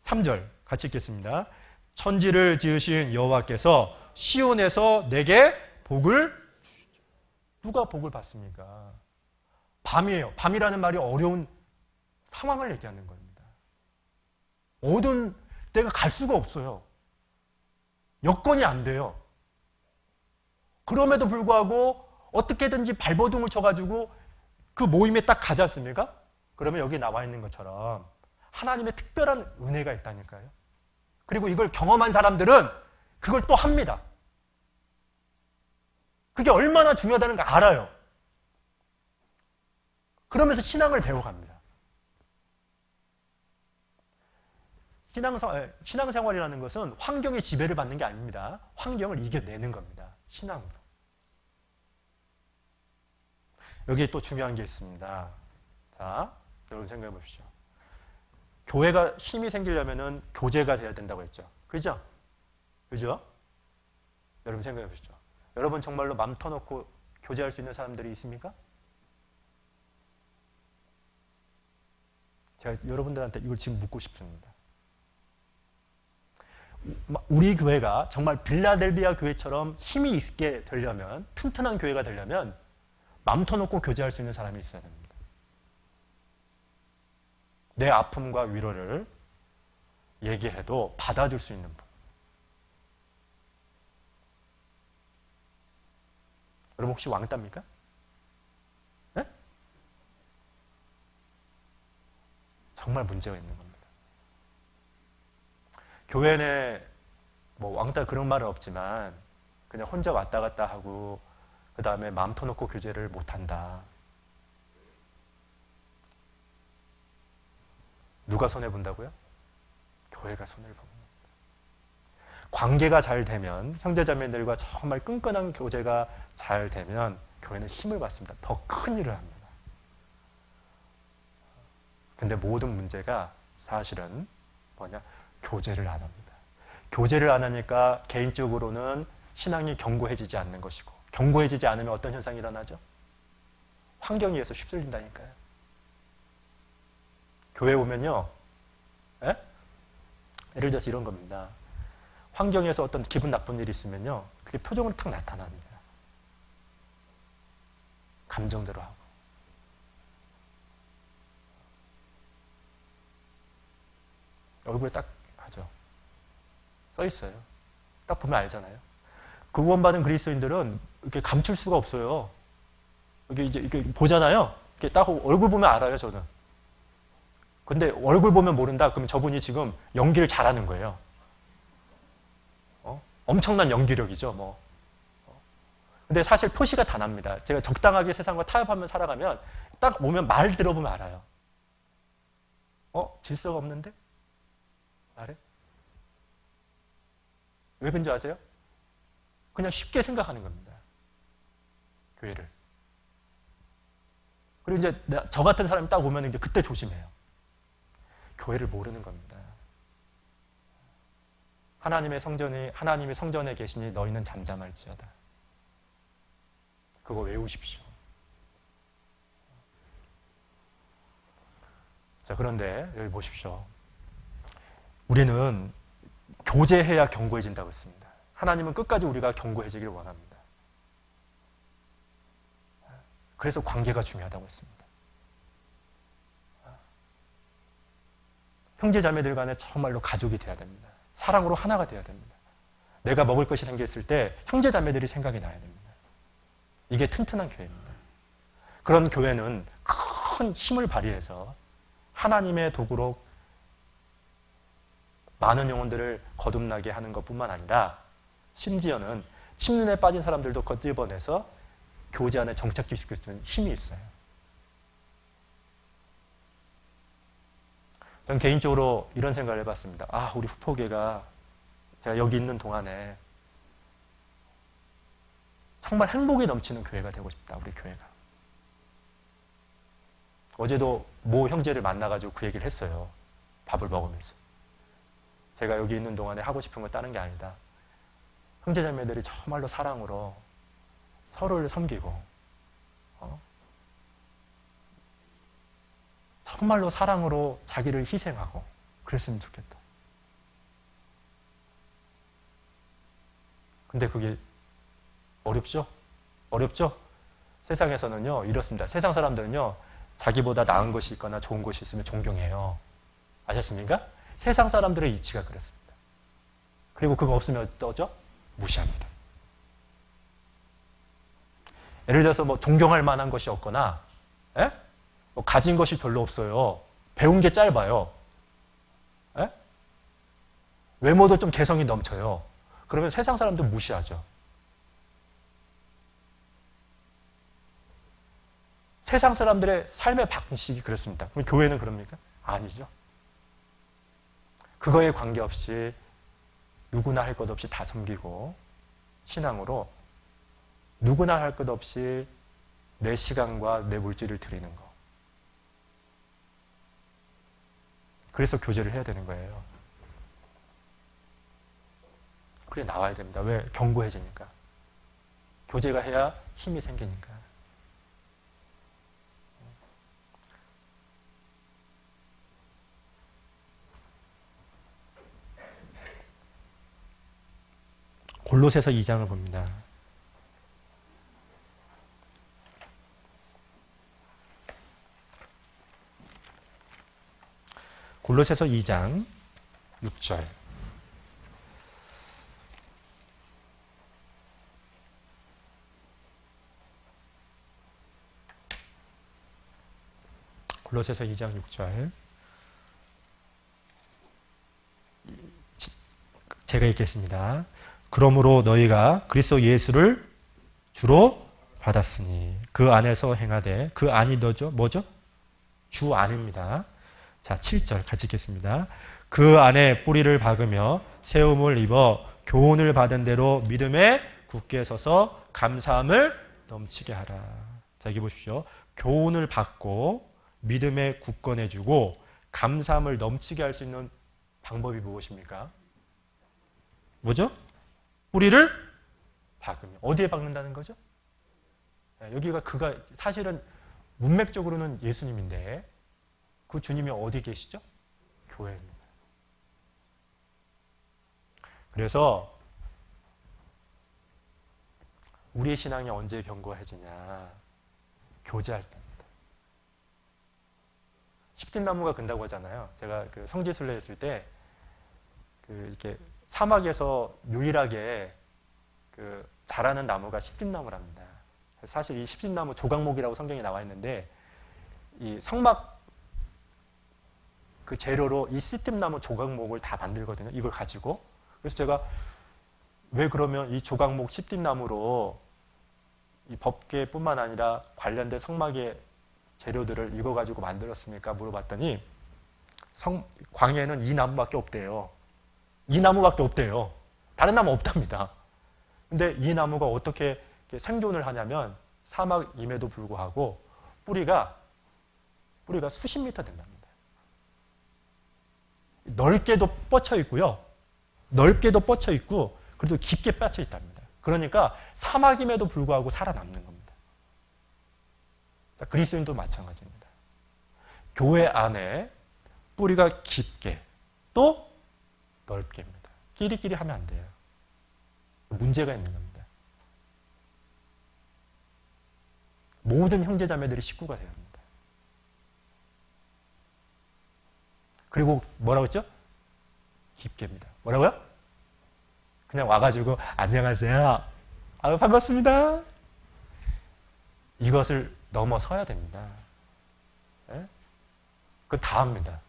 3절 같이 읽겠습니다. 천지를 지으신 여호와께서 시온에서 내게 복을 주시죠. 누가 복을 받습니까? 밤이에요. 밤이라는 말이 어려운 상황을 얘기하는 겁니다. 어두운 때가 갈 수가 없어요. 여건이 안 돼요. 그럼에도 불구하고 어떻게든지 발버둥을 쳐가지고 그 모임에 딱 가지 않습니까? 그러면 여기 나와 있는 것처럼 하나님의 특별한 은혜가 있다니까요. 그리고 이걸 경험한 사람들은 그걸 또 합니다. 그게 얼마나 중요하다는 걸 알아요. 그러면서 신앙을 배워갑니다. 신앙생활이라는 것은 환경의 지배를 받는 게 아닙니다. 환경을 이겨내는 겁니다. 신앙으로. 여기에 또 중요한 게 있습니다. 자, 여러분 생각해 보십시오. 교회가 힘이 생기려면은 교제가 돼야 된다고 했죠. 그죠? 그죠? 여러분 생각해 보시죠. 여러분 정말로 맘 터놓고 교제할 수 있는 사람들이 있습니까? 제가 여러분들한테 이걸 지금 묻고 싶습니다. 우리 교회가 정말 빌라델비아 교회처럼 힘이 있게 되려면, 튼튼한 교회가 되려면 맘 터놓고 교제할 수 있는 사람이 있어야 됩니다. 내 아픔과 위로를 얘기해도 받아줄 수 있는 분. 여러분 혹시 왕따입니까? 네? 정말 문제가 있는 겁니다. 교회 내 뭐 왕따 그런 말은 없지만 그냥 혼자 왔다 갔다 하고 그 다음에 마음 터놓고 교제를 못한다. 누가 손해본다고요? 교회가 손해를 보는 겁니다. 관계가 잘 되면 형제자매들과 정말 끈끈한 교제가 잘 되면 교회는 힘을 받습니다. 더 큰 일을 합니다. 근데 모든 문제가 사실은 뭐냐? 교제를 안 합니다. 교제를 안 하니까 개인적으로는 신앙이 견고해지지 않는 것이고, 견고해지지 않으면 어떤 현상이 일어나죠? 환경에 의해서 휩쓸린다니까요. 교회 오면요, 예를 들어서 이런 겁니다. 환경에서 어떤 기분 나쁜 일이 있으면요, 그게 표정으로 탁 나타납니다. 감정대로 하고. 얼굴에 딱 하죠. 써 있어요. 딱 보면 알잖아요. 구원받은 그리스도인들은 이렇게 감출 수가 없어요. 이게 이제 이렇게 보잖아요. 이렇게 딱 얼굴 보면 알아요, 저는. 근데 얼굴 보면 모른다? 그러면 저분이 지금 연기를 잘하는 거예요. 엄청난 연기력이죠, 뭐. 근데 사실 표시가 다 납니다. 제가 적당하게 세상과 타협하며 살아가면 딱 오면 말 들어보면 알아요. 질서가 없는데? 말해? 왜 그런지 아세요? 그냥 쉽게 생각하는 겁니다. 교회를. 그리고 이제 저 같은 사람이 딱 오면 이제 그때 조심해요. 교회를 모르는 겁니다. 하나님의 성전에 계시니 너희는 잠잠할지어다. 그거 외우십시오. 자, 그런데 여기 보십시오. 우리는 교제해야 견고해진다고 했습니다. 하나님은 끝까지 우리가 견고해지기를 원합니다. 그래서 관계가 중요하다고 했습니다. 형제 자매들 간에 정말로 가족이 돼야 됩니다. 사랑으로 하나가 돼야 됩니다. 내가 먹을 것이 생겼을 때 형제 자매들이 생각이 나야 됩니다. 이게 튼튼한 교회입니다. 그런 교회는 큰 힘을 발휘해서 하나님의 도구로 많은 영혼들을 거듭나게 하는 것뿐만 아니라 심지어는 침륜에 빠진 사람들도 걷집어내서 교제 안에 정착시킬 수 있는 힘이 있어요. 저는 개인적으로 이런 생각을 해봤습니다. 우리 후포교가 제가 여기 있는 동안에 정말 행복이 넘치는 교회가 되고 싶다, 우리 교회가. 어제도 모 형제를 만나가지고 그 얘기를 했어요. 밥을 먹으면서. 제가 여기 있는 동안에 하고 싶은 건 다른 게 아니다. 형제자매들이 정말로 사랑으로 서로를 섬기고 정말로 사랑으로 자기를 희생하고 그랬으면 좋겠다. 근데 그게 어렵죠? 어렵죠? 세상에서는요, 이렇습니다. 세상 사람들은요, 자기보다 나은 것이 있거나 좋은 것이 있으면 존경해요. 아셨습니까? 세상 사람들의 이치가 그렇습니다. 그리고 그거 없으면 어떠죠? 무시합니다. 예를 들어서 뭐 존경할 만한 것이 없거나, 뭐 가진 것이 별로 없어요. 배운 게 짧아요. 외모도 좀 개성이 넘쳐요. 그러면 세상 사람들 무시하죠. 세상 사람들의 삶의 방식이 그렇습니다. 그럼 교회는 그럽니까? 아니죠. 그거에 관계없이 누구나 할 것 없이 다 섬기고 신앙으로 누구나 할 것 없이 내 시간과 내 물질을 드리는 거. 그래서 교제를 해야 되는 거예요. 그래 나와야 됩니다. 왜? 견고해지니까. 교제가 해야 힘이 생기니까. 골로새서 2장을 봅니다. 골로새서 2장 6절. 골로새서 2장 6절. 제가 읽겠습니다. 그러므로 너희가 그리스도 예수를 주로 받았으니 그 안에서 행하되, 그 안이 뭐죠? 주 안입니다. 자, 7절 같이 읽겠습니다. 그 안에 뿌리를 박으며 세움을 입어 교훈을 받은 대로 믿음에 굳게 서서 감사함을 넘치게 하라. 자, 여기 보십시오. 교훈을 받고 믿음에 굳건해주고 감사함을 넘치게 할 수 있는 방법이 무엇입니까? 뭐죠? 뿌리를 박으며. 어디에 박는다는 거죠? 여기가 그가 사실은 문맥적으로는 예수님인데 그 주님이 어디 계시죠? 교회입니다. 그래서 우리의 신앙이 언제 견고해지냐? 교제할 때입니다. 십진나무가 근다고 하잖아요. 제가 그 성지순례 했을 때 이렇게 사막에서 유일하게 자라는 나무가 십집나무랍니다. 사실 이 십집나무 조각목이라고 성경에 나와 있는데 이 성막 그 재료로 이 십집나무 조각목을 다 만들거든요. 이걸 가지고. 그래서 제가 왜 그러면 이 조각목 십집나무로 이 법궤뿐만 아니라 관련된 성막의 재료들을 이거 가지고 만들었습니까? 물어봤더니 광야에는 이 나무밖에 없대요. 이 나무밖에 없대요. 다른 나무 없답니다. 근데 이 나무가 어떻게 생존을 하냐면 사막임에도 불구하고 뿌리가 수십 미터 된답니다. 넓게도 뻗쳐 있고요. 넓게도 뻗쳐 있고 그래도 깊게 뻗쳐 있답니다. 그러니까 사막임에도 불구하고 살아남는 겁니다. 그리스도인도 마찬가지입니다. 교회 안에 뿌리가 깊게 또 넓게입니다. 끼리끼리 하면 안 돼요. 문제가 있는 겁니다. 모든 형제자매들이 식구가 되어야 합니다. 그리고 뭐라고 했죠? 깊게입니다. 뭐라고요? 그냥 와가지고 안녕하세요. 반갑습니다. 이것을 넘어서야 됩니다. 그건 다합니다.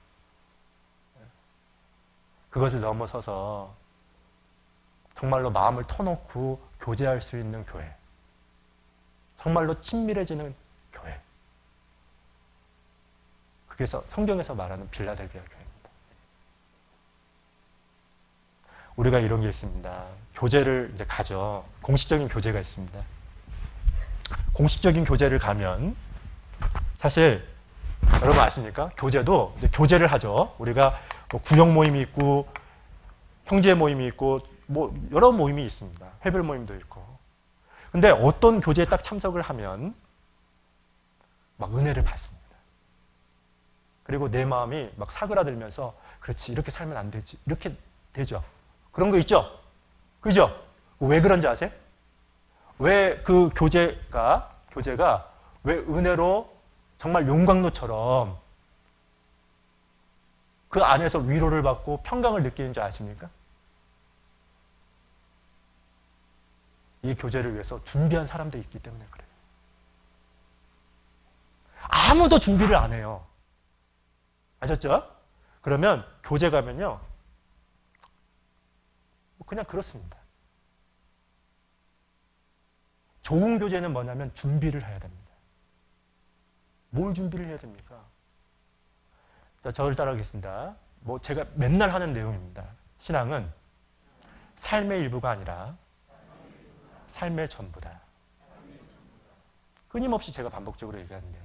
그것을 넘어서서 정말로 마음을 터놓고 교제할 수 있는 교회. 정말로 친밀해지는 교회. 그게 성경에서 말하는 빌라델비아 교회입니다. 우리가 이런 게 있습니다. 교제를 이제 가죠. 공식적인 교제가 있습니다. 공식적인 교제를 가면 사실 여러분 아십니까? 교제도 이제 교제를 하죠. 우리가 뭐 구역 모임이 있고 형제 모임이 있고 뭐 여러 모임이 있습니다. 회별 모임도 있고. 근데 어떤 교제에 딱 참석을 하면 막 은혜를 받습니다. 그리고 내 마음이 막 사그라들면서 그렇지 이렇게 살면 안 되지 이렇게 되죠. 그런 거 있죠? 그죠? 왜 그런지 아세요? 왜 그 교제가 왜 은혜로 정말 용광로처럼 그 안에서 위로를 받고 평강을 느끼는 줄 아십니까? 이 교제를 위해서 준비한 사람들이 있기 때문에 그래요. 아무도 준비를 안 해요. 아셨죠? 그러면 교제 가면요. 그냥 그렇습니다. 좋은 교제는 뭐냐면 준비를 해야 됩니다. 뭘 준비를 해야 됩니까? 자, 저를 따라하겠습니다. 뭐 제가 맨날 하는 내용입니다. 신앙은 삶의 일부가 아니라 삶의 전부다. 끊임없이 제가 반복적으로 얘기하는데요.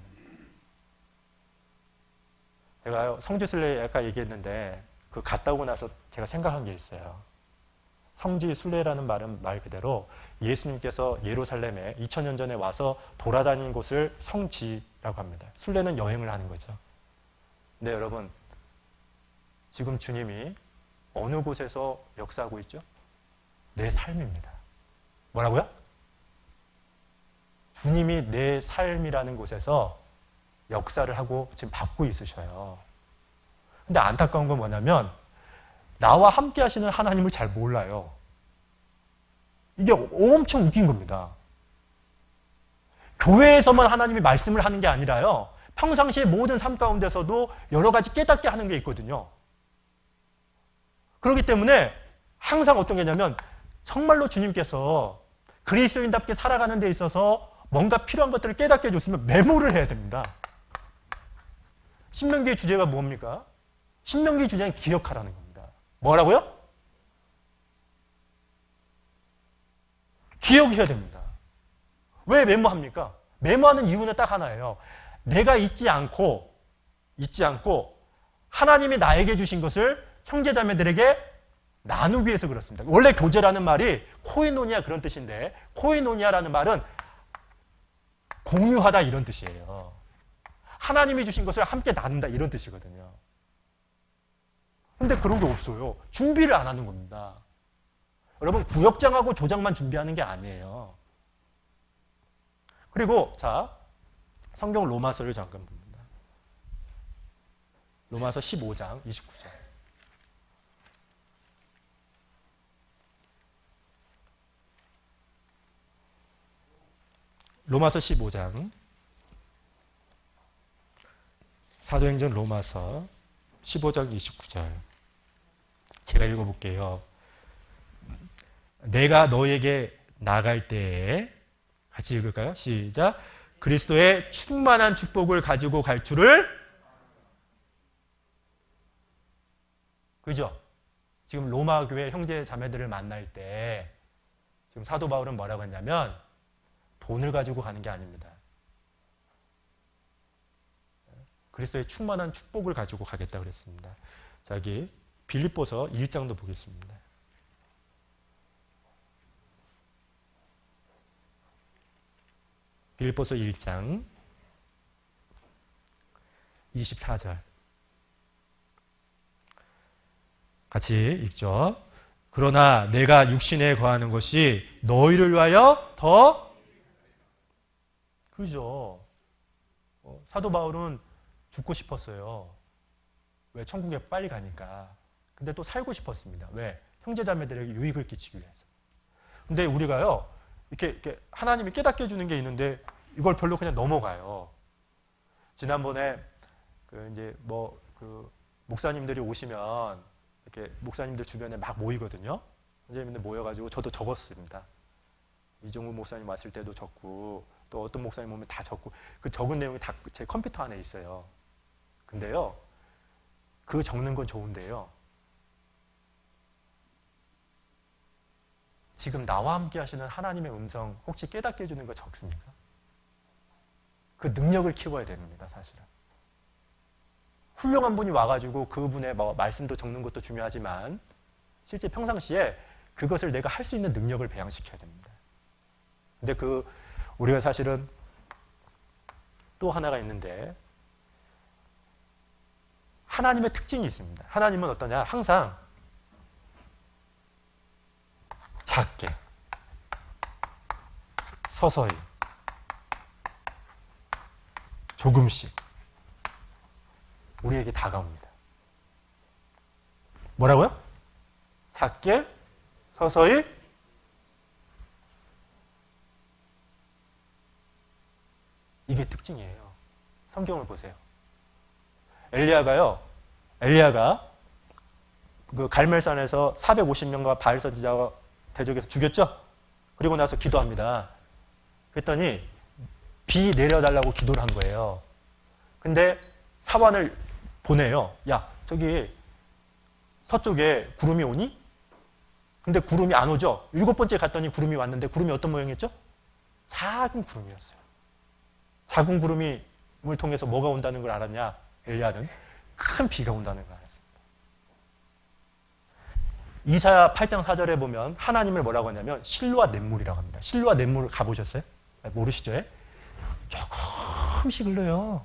제가 성지순례 아까 얘기했는데 그 갔다 오고 나서 제가 생각한 게 있어요. 성지순례라는 말은 말 그대로 예수님께서 예루살렘에 2000년 전에 와서 돌아다닌 곳을 성지라고 합니다. 순례는 여행을 하는 거죠. 근데 여러분 지금 주님이 어느 곳에서 역사하고 있죠? 내 삶입니다. 뭐라고요? 주님이 내 삶이라는 곳에서 역사를 하고 지금 받고 있으셔요. 근데 안타까운 건 뭐냐면 나와 함께 하시는 하나님을 잘 몰라요. 이게 엄청 웃긴 겁니다. 교회에서만 하나님이 말씀을 하는 게 아니라요. 평상시의 모든 삶 가운데서도 여러 가지 깨닫게 하는 게 있거든요. 그렇기 때문에 항상 어떤 게냐면 정말로 주님께서 그리스도인답게 살아가는 데 있어서 뭔가 필요한 것들을 깨닫게 해줬으면 메모를 해야 됩니다. 신명기의 주제가 뭡니까? 신명기 주제는 기억하라는 겁니다. 뭐라고요? 기억해야 됩니다. 왜 메모합니까? 메모하는 이유는 딱 하나예요. 내가 잊지 않고 하나님이 나에게 주신 것을 형제자매들에게 나누기 위해서 그렇습니다. 원래 교제라는 말이 코이노니아 그런 뜻인데 코이노니아라는 말은 공유하다 이런 뜻이에요. 하나님이 주신 것을 함께 나눈다 이런 뜻이거든요. 근데 그런 게 없어요. 준비를 안 하는 겁니다. 여러분 구역장하고 조장만 준비하는 게 아니에요. 그리고 자 성경 로마서를 잠깐 봅니다. 로마서 15장 29절. 로마서 15장. 사도행전 로마서 15장 29절. 제가 읽어볼게요. 내가 너에게 나갈 때에 같이 읽을까요? 시작. 그리스도의 충만한 축복을 가지고 갈 줄을. 그죠? 지금 로마 교회 형제 자매들을 만날 때 지금 사도 바울은 뭐라고 했냐면 돈을 가지고 가는 게 아닙니다. 그리스도의 충만한 축복을 가지고 가겠다 그랬습니다. 자, 여기 빌립보서 1장도 보겠습니다. 빌립보서 1장 24절 같이 읽죠. 그러나 내가 육신에 거하는 것이 너희를 위하여 더. 그죠? 사도 바울은 죽고 싶었어요. 왜? 천국에 빨리 가니까. 근데 또 살고 싶었습니다. 왜? 형제자매들에게 유익을 끼치기 위해서. 근데 우리가요, 이렇게 하나님이 깨닫게 해주는 게 있는데 이걸 별로 그냥 넘어가요. 지난번에 목사님들이 오시면 이렇게 목사님들 주변에 막 모이거든요. 선생님들 모여가지고 저도 적었습니다. 이종우 목사님 왔을 때도 적고 또 어떤 목사님 오면 다 적고 그 적은 내용이 다 제 컴퓨터 안에 있어요. 근데요, 그 적는 건 좋은데요. 지금 나와 함께 하시는 하나님의 음성 혹시 깨닫게 해주는 거 적습니까? 그 능력을 키워야 됩니다, 사실은. 훌륭한 분이 와가지고 그분의 말씀도 적는 것도 중요하지만 실제 평상시에 그것을 내가 할 수 있는 능력을 배양시켜야 됩니다. 근데 우리가 사실은 또 하나가 있는데 하나님의 특징이 있습니다. 하나님은 어떠냐? 항상 작게, 서서히, 조금씩 우리에게 다가옵니다. 뭐라고요? 작게, 서서히, 이게 특징이에요. 성경을 보세요. 엘리야가 그 갈멜산에서 450명과 바알 선지자와 대적해서 죽였죠? 그리고 나서 기도합니다. 그랬더니 비 내려달라고 기도를 한 거예요. 근데 사환을 보내요. 야, 저기 서쪽에 구름이 오니? 근데 구름이 안 오죠? 7번째 갔더니 구름이 왔는데 구름이 어떤 모양이었죠? 작은 구름이었어요. 작은 구름을 통해서 뭐가 온다는 걸 알았냐? 엘리야는 큰 비가 온다는 걸 알았습니다. 이사야 8장 4절에 보면 하나님을 뭐라고 하냐면 실로와 냇물이라고 합니다. 실로와 냇물 가보셨어요? 모르시죠? 조금씩 흘러요.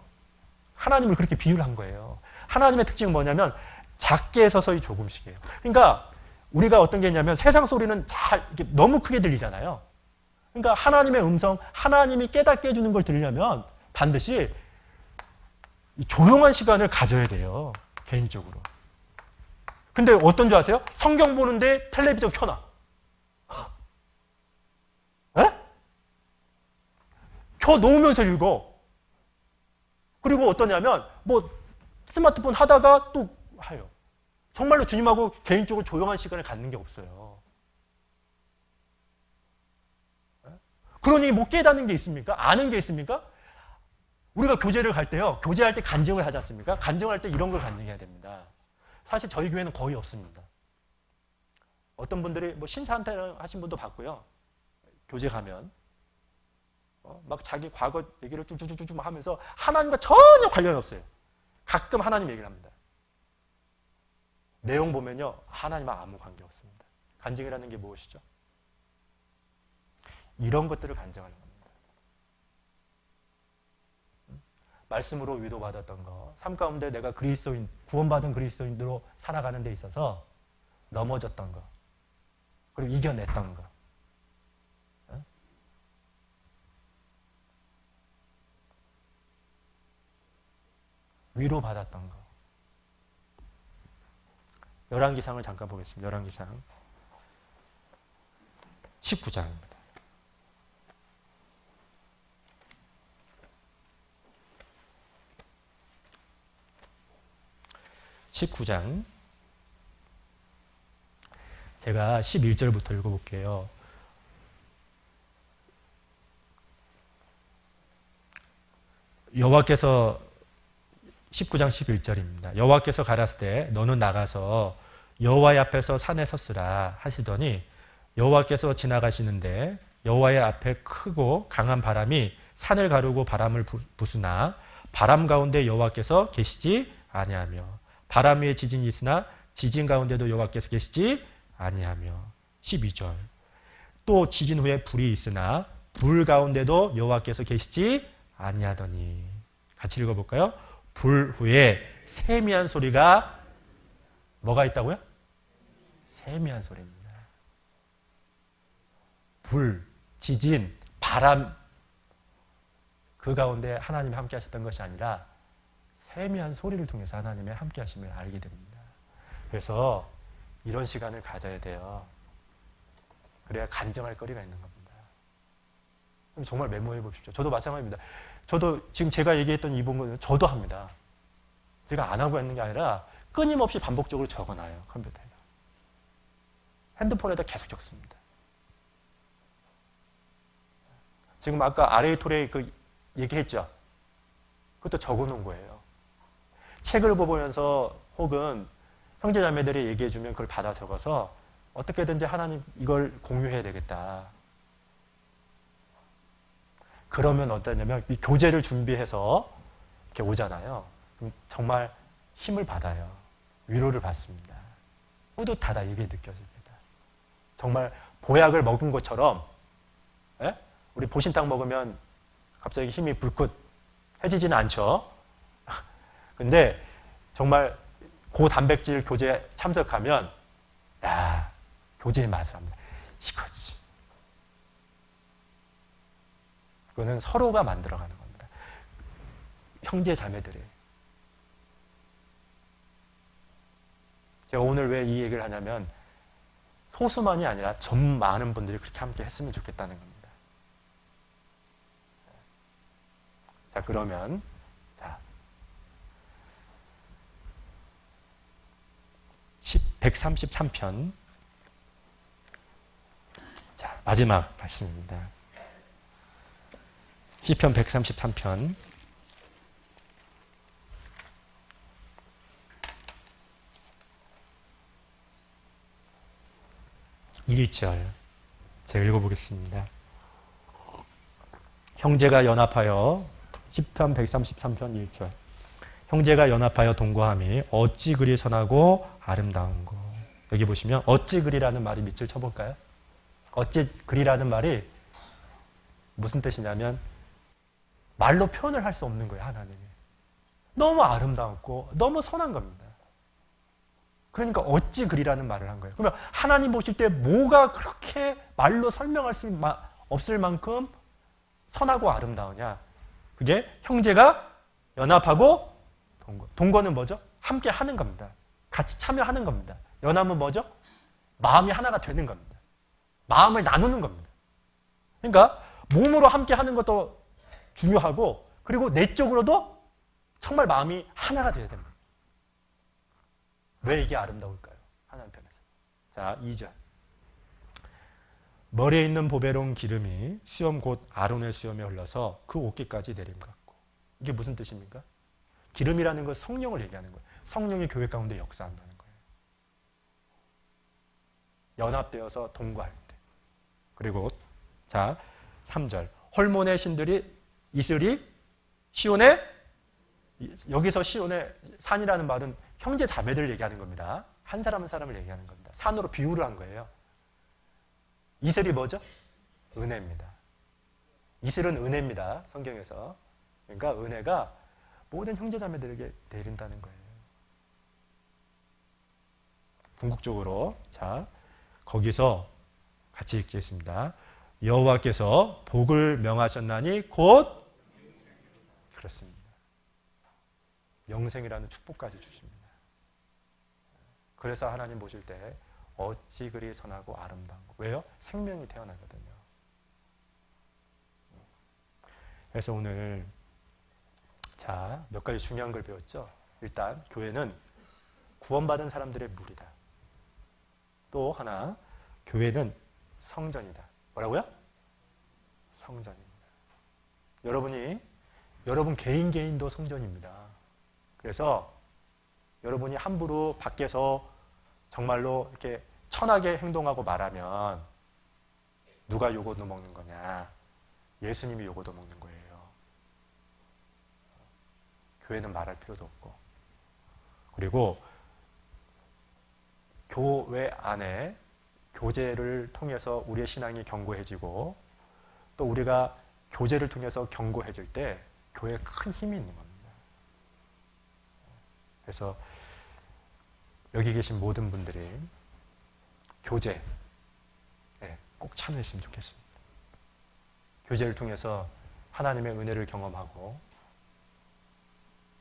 하나님을 그렇게 비유를 한 거예요. 하나님의 특징은 뭐냐면 작게 서서히 조금씩이에요. 그러니까 우리가 어떤 게 있냐면 세상 소리는 너무 크게 들리잖아요. 그러니까 하나님의 음성, 하나님이 깨닫게 해주는 걸 들으려면 반드시 조용한 시간을 가져야 돼요. 개인적으로. 근데 어떤 줄 아세요? 성경 보는데 텔레비전 켜놔. 에? 켜 놓으면서 읽어. 그리고 어떠냐면 스마트폰 하다가 또 해요. 정말로 주님하고 개인적으로 조용한 시간을 갖는 게 없어요. 그러니 깨닫는 게 있습니까? 아는 게 있습니까? 우리가 교제를 갈 때요. 교제할 때 간증을 하지 않습니까? 간증할 때 이런 걸 간증해야 됩니다. 사실 저희 교회는 거의 없습니다. 어떤 분들이 신사한테 하신 분도 봤고요. 교제 가면 막 자기 과거 얘기를 쭉쭉쭉쭉 하면서 하나님과 전혀 관련이 없어요. 가끔 하나님 얘기를 합니다. 내용 보면요. 하나님과 아무 관계 없습니다. 간증이라는 게 무엇이죠? 이런 것들을 간증하는 겁니다. 말씀으로 위로받았던 거, 삶 가운데 내가 그리스도인, 구원받은 그리스도인으로 살아가는 데 있어서 넘어졌던 거, 그리고 이겨냈던 거. 위로받았던 거. 열왕기상을 잠깐 보겠습니다. 열왕기상 19장입니다. 19장 제가 11절부터 읽어볼게요. 여호와께서 19장 11절입니다. 여호와께서 가라사대 너는 나가서 여호와의 앞에서 산에 섰으라 하시더니 여호와께서 지나가시는데 여호와의 앞에 크고 강한 바람이 산을 가르고 바람을 부수나 바람 가운데 여호와께서 계시지 아니하며 바람 위에 지진이 있으나 지진 가운데도 여호와께서 계시지 아니하며 12절 또 지진 후에 불이 있으나 불 가운데도 여호와께서 계시지 아니하더니 같이 읽어볼까요? 불 후에 세미한 소리가 뭐가 있다고요? 세미한 소리입니다. 불, 지진, 바람 그 가운데 하나님이 함께 하셨던 것이 아니라 세미한 소리를 통해서 하나님의 함께 하심을 알게 됩니다. 그래서 이런 시간을 가져야 돼요. 그래야 간증할 거리가 있는 겁니다. 정말 메모해 보십시오. 저도 마찬가지입니다. 저도 지금 제가 얘기했던 이 부분은 저도 합니다. 제가 안 하고 있는 게 아니라 끊임없이 반복적으로 적어놔요. 컴퓨터에다. 핸드폰에다 계속 적습니다. 지금 아까 아레이토레 그 얘기했죠. 그것도 적어놓은 거예요. 책을 보면서 혹은 형제자매들이 얘기해주면 그걸 받아 적어서 어떻게든지 하나님 이걸 공유해야 되겠다. 그러면 어떠냐면 이 교재를 준비해서 이렇게 오잖아요. 그럼 정말 힘을 받아요. 위로를 받습니다. 뿌듯하다 이게 느껴집니다. 정말 보약을 먹은 것처럼 예? 우리 보신탕 먹으면 갑자기 힘이 불끈 해지지는 않죠. 근데 정말 고단백질 교재에 참석하면 야 교재의 맛을 합니다. 이거지. 그거는 서로가 만들어가는 겁니다. 형제 자매들이. 제가 오늘 왜 이 얘기를 하냐면 소수만이 아니라 좀 많은 분들이 그렇게 함께 했으면 좋겠다는 겁니다. 자, 그러면 자 133편 자 마지막 말씀입니다. 시편 133편 1절 제가 읽어보겠습니다. 형제가 연합하여 시편 133편 1절 형제가 연합하여 동거함이 어찌 그리 선하고 아름다운고. 여기 보시면 어찌 그리라는 말이 밑줄 쳐볼까요? 어찌 그리라는 말이 무슨 뜻이냐면 말로 표현을 할 수 없는 거예요. 하나님이 너무 아름다웠고 너무 선한 겁니다. 그러니까 어찌 그리라는 말을 한 거예요. 그러면 하나님 보실 때 뭐가 그렇게 말로 설명할 수 없을 만큼 선하고 아름다우냐. 그게 형제가 연합하고 동거. 동거는 뭐죠? 함께 하는 겁니다. 같이 참여하는 겁니다. 연합은 뭐죠? 마음이 하나가 되는 겁니다. 마음을 나누는 겁니다. 그러니까 몸으로 함께 하는 것도 중요하고 그리고 내적으로도 정말 마음이 하나가 되어야 됩니다. 왜 이게 아름다울까요? 하나님 편에서. 자, 2절. 머리에 있는 보배로운 기름이 수염 곧 아론의 수염에 흘러서 그 어깨까지 내림 같고. 이게 무슨 뜻입니까? 기름이라는 건 성령을 얘기하는 거예요. 성령이 교회 가운데 역사한다는 거예요. 연합되어서 동거할 때. 그리고 자 3절. 홀몬의 신들이 이슬이 시온에 여기서 시온의 산이라는 말은 형제 자매들을 얘기하는 겁니다. 한 사람 한 사람을 얘기하는 겁니다. 산으로 비유를 한 거예요. 이슬이 뭐죠? 은혜입니다. 이슬은 은혜입니다. 성경에서. 그러니까 은혜가 모든 형제 자매들에게 내린다는 거예요. 궁극적으로 자 거기서 같이 읽겠습니다. 여호와께서 복을 명하셨나니 곧 그렇습니다. 영생이라는 축복까지 주십니다. 그래서 하나님 보실 때 어찌 그리 선하고 아름다운 거. 왜요? 생명이 태어나거든요. 그래서 오늘 자, 몇 가지 중요한 걸 배웠죠. 일단 교회는 구원받은 사람들의 무리다. 또 하나, 교회는 성전이다. 뭐라고요? 성전입니다. 여러분 개인도 성전입니다. 그래서 여러분이 함부로 밖에서 정말로 이렇게 천하게 행동하고 말하면 누가 욕 얻어먹는 거냐? 예수님이 욕 얻어먹는 거예요. 교회는 말할 필요도 없고. 그리고 교회 안에 교제를 통해서 우리의 신앙이 견고해지고 또 우리가 교제를 통해서 견고해질 때 교회에 큰 힘이 있는 겁니다. 그래서 여기 계신 모든 분들이 교제 꼭 참여했으면 좋겠습니다. 교제를 통해서 하나님의 은혜를 경험하고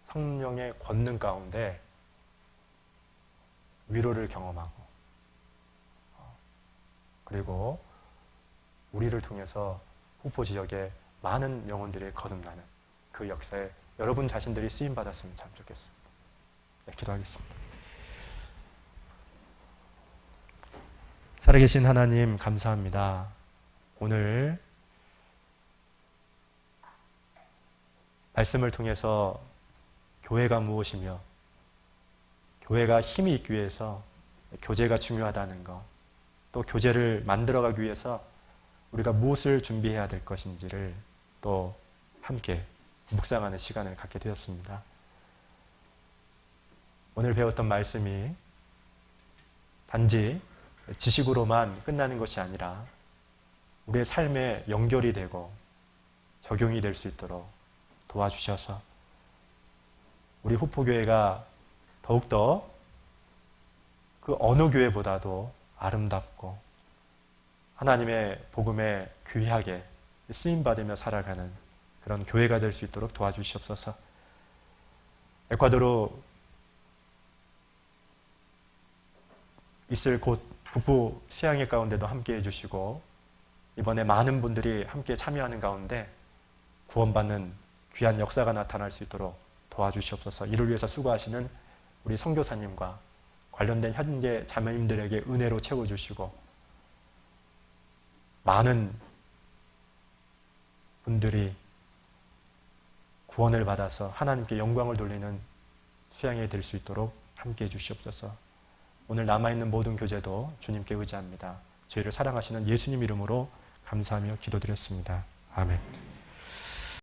성령의 권능 가운데 위로를 경험하고 그리고 우리를 통해서 후포 지역에 많은 영혼들이 거듭나는 그 역사에 여러분 자신들이 쓰임받았으면 참 좋겠습니다. 네, 기도하겠습니다. 살아계신 하나님 감사합니다. 오늘 말씀을 통해서 교회가 무엇이며 교회가 힘이 있기 위해서 교제가 중요하다는 것, 또 교제를 만들어가기 위해서 우리가 무엇을 준비해야 될 것인지를 또 함께 묵상하는 시간을 갖게 되었습니다. 오늘 배웠던 말씀이 단지 지식으로만 끝나는 것이 아니라 우리의 삶에 연결이 되고 적용이 될 수 있도록 도와주셔서 우리 후포교회가 더욱더 그 어느 교회보다도 아름답고 하나님의 복음에 귀하게 쓰임받으며 살아가는 그런 교회가 될 수 있도록 도와주시옵소서. 에콰도르 있을 곳 북부 수양회 가운데도 함께 해주시고 이번에 많은 분들이 함께 참여하는 가운데 구원받는 귀한 역사가 나타날 수 있도록 도와주시옵소서. 이를 위해서 수고하시는 우리 선교사님과 관련된 현재 자매님들에게 은혜로 채워주시고 많은 분들이 구원을 받아서 하나님께 영광을 돌리는 수양이 될 수 있도록 함께해 주시옵소서. 오늘 남아있는 모든 교제도 주님께 의지합니다. 저희를 사랑하시는 예수님 이름으로 감사하며 기도드렸습니다. 아멘.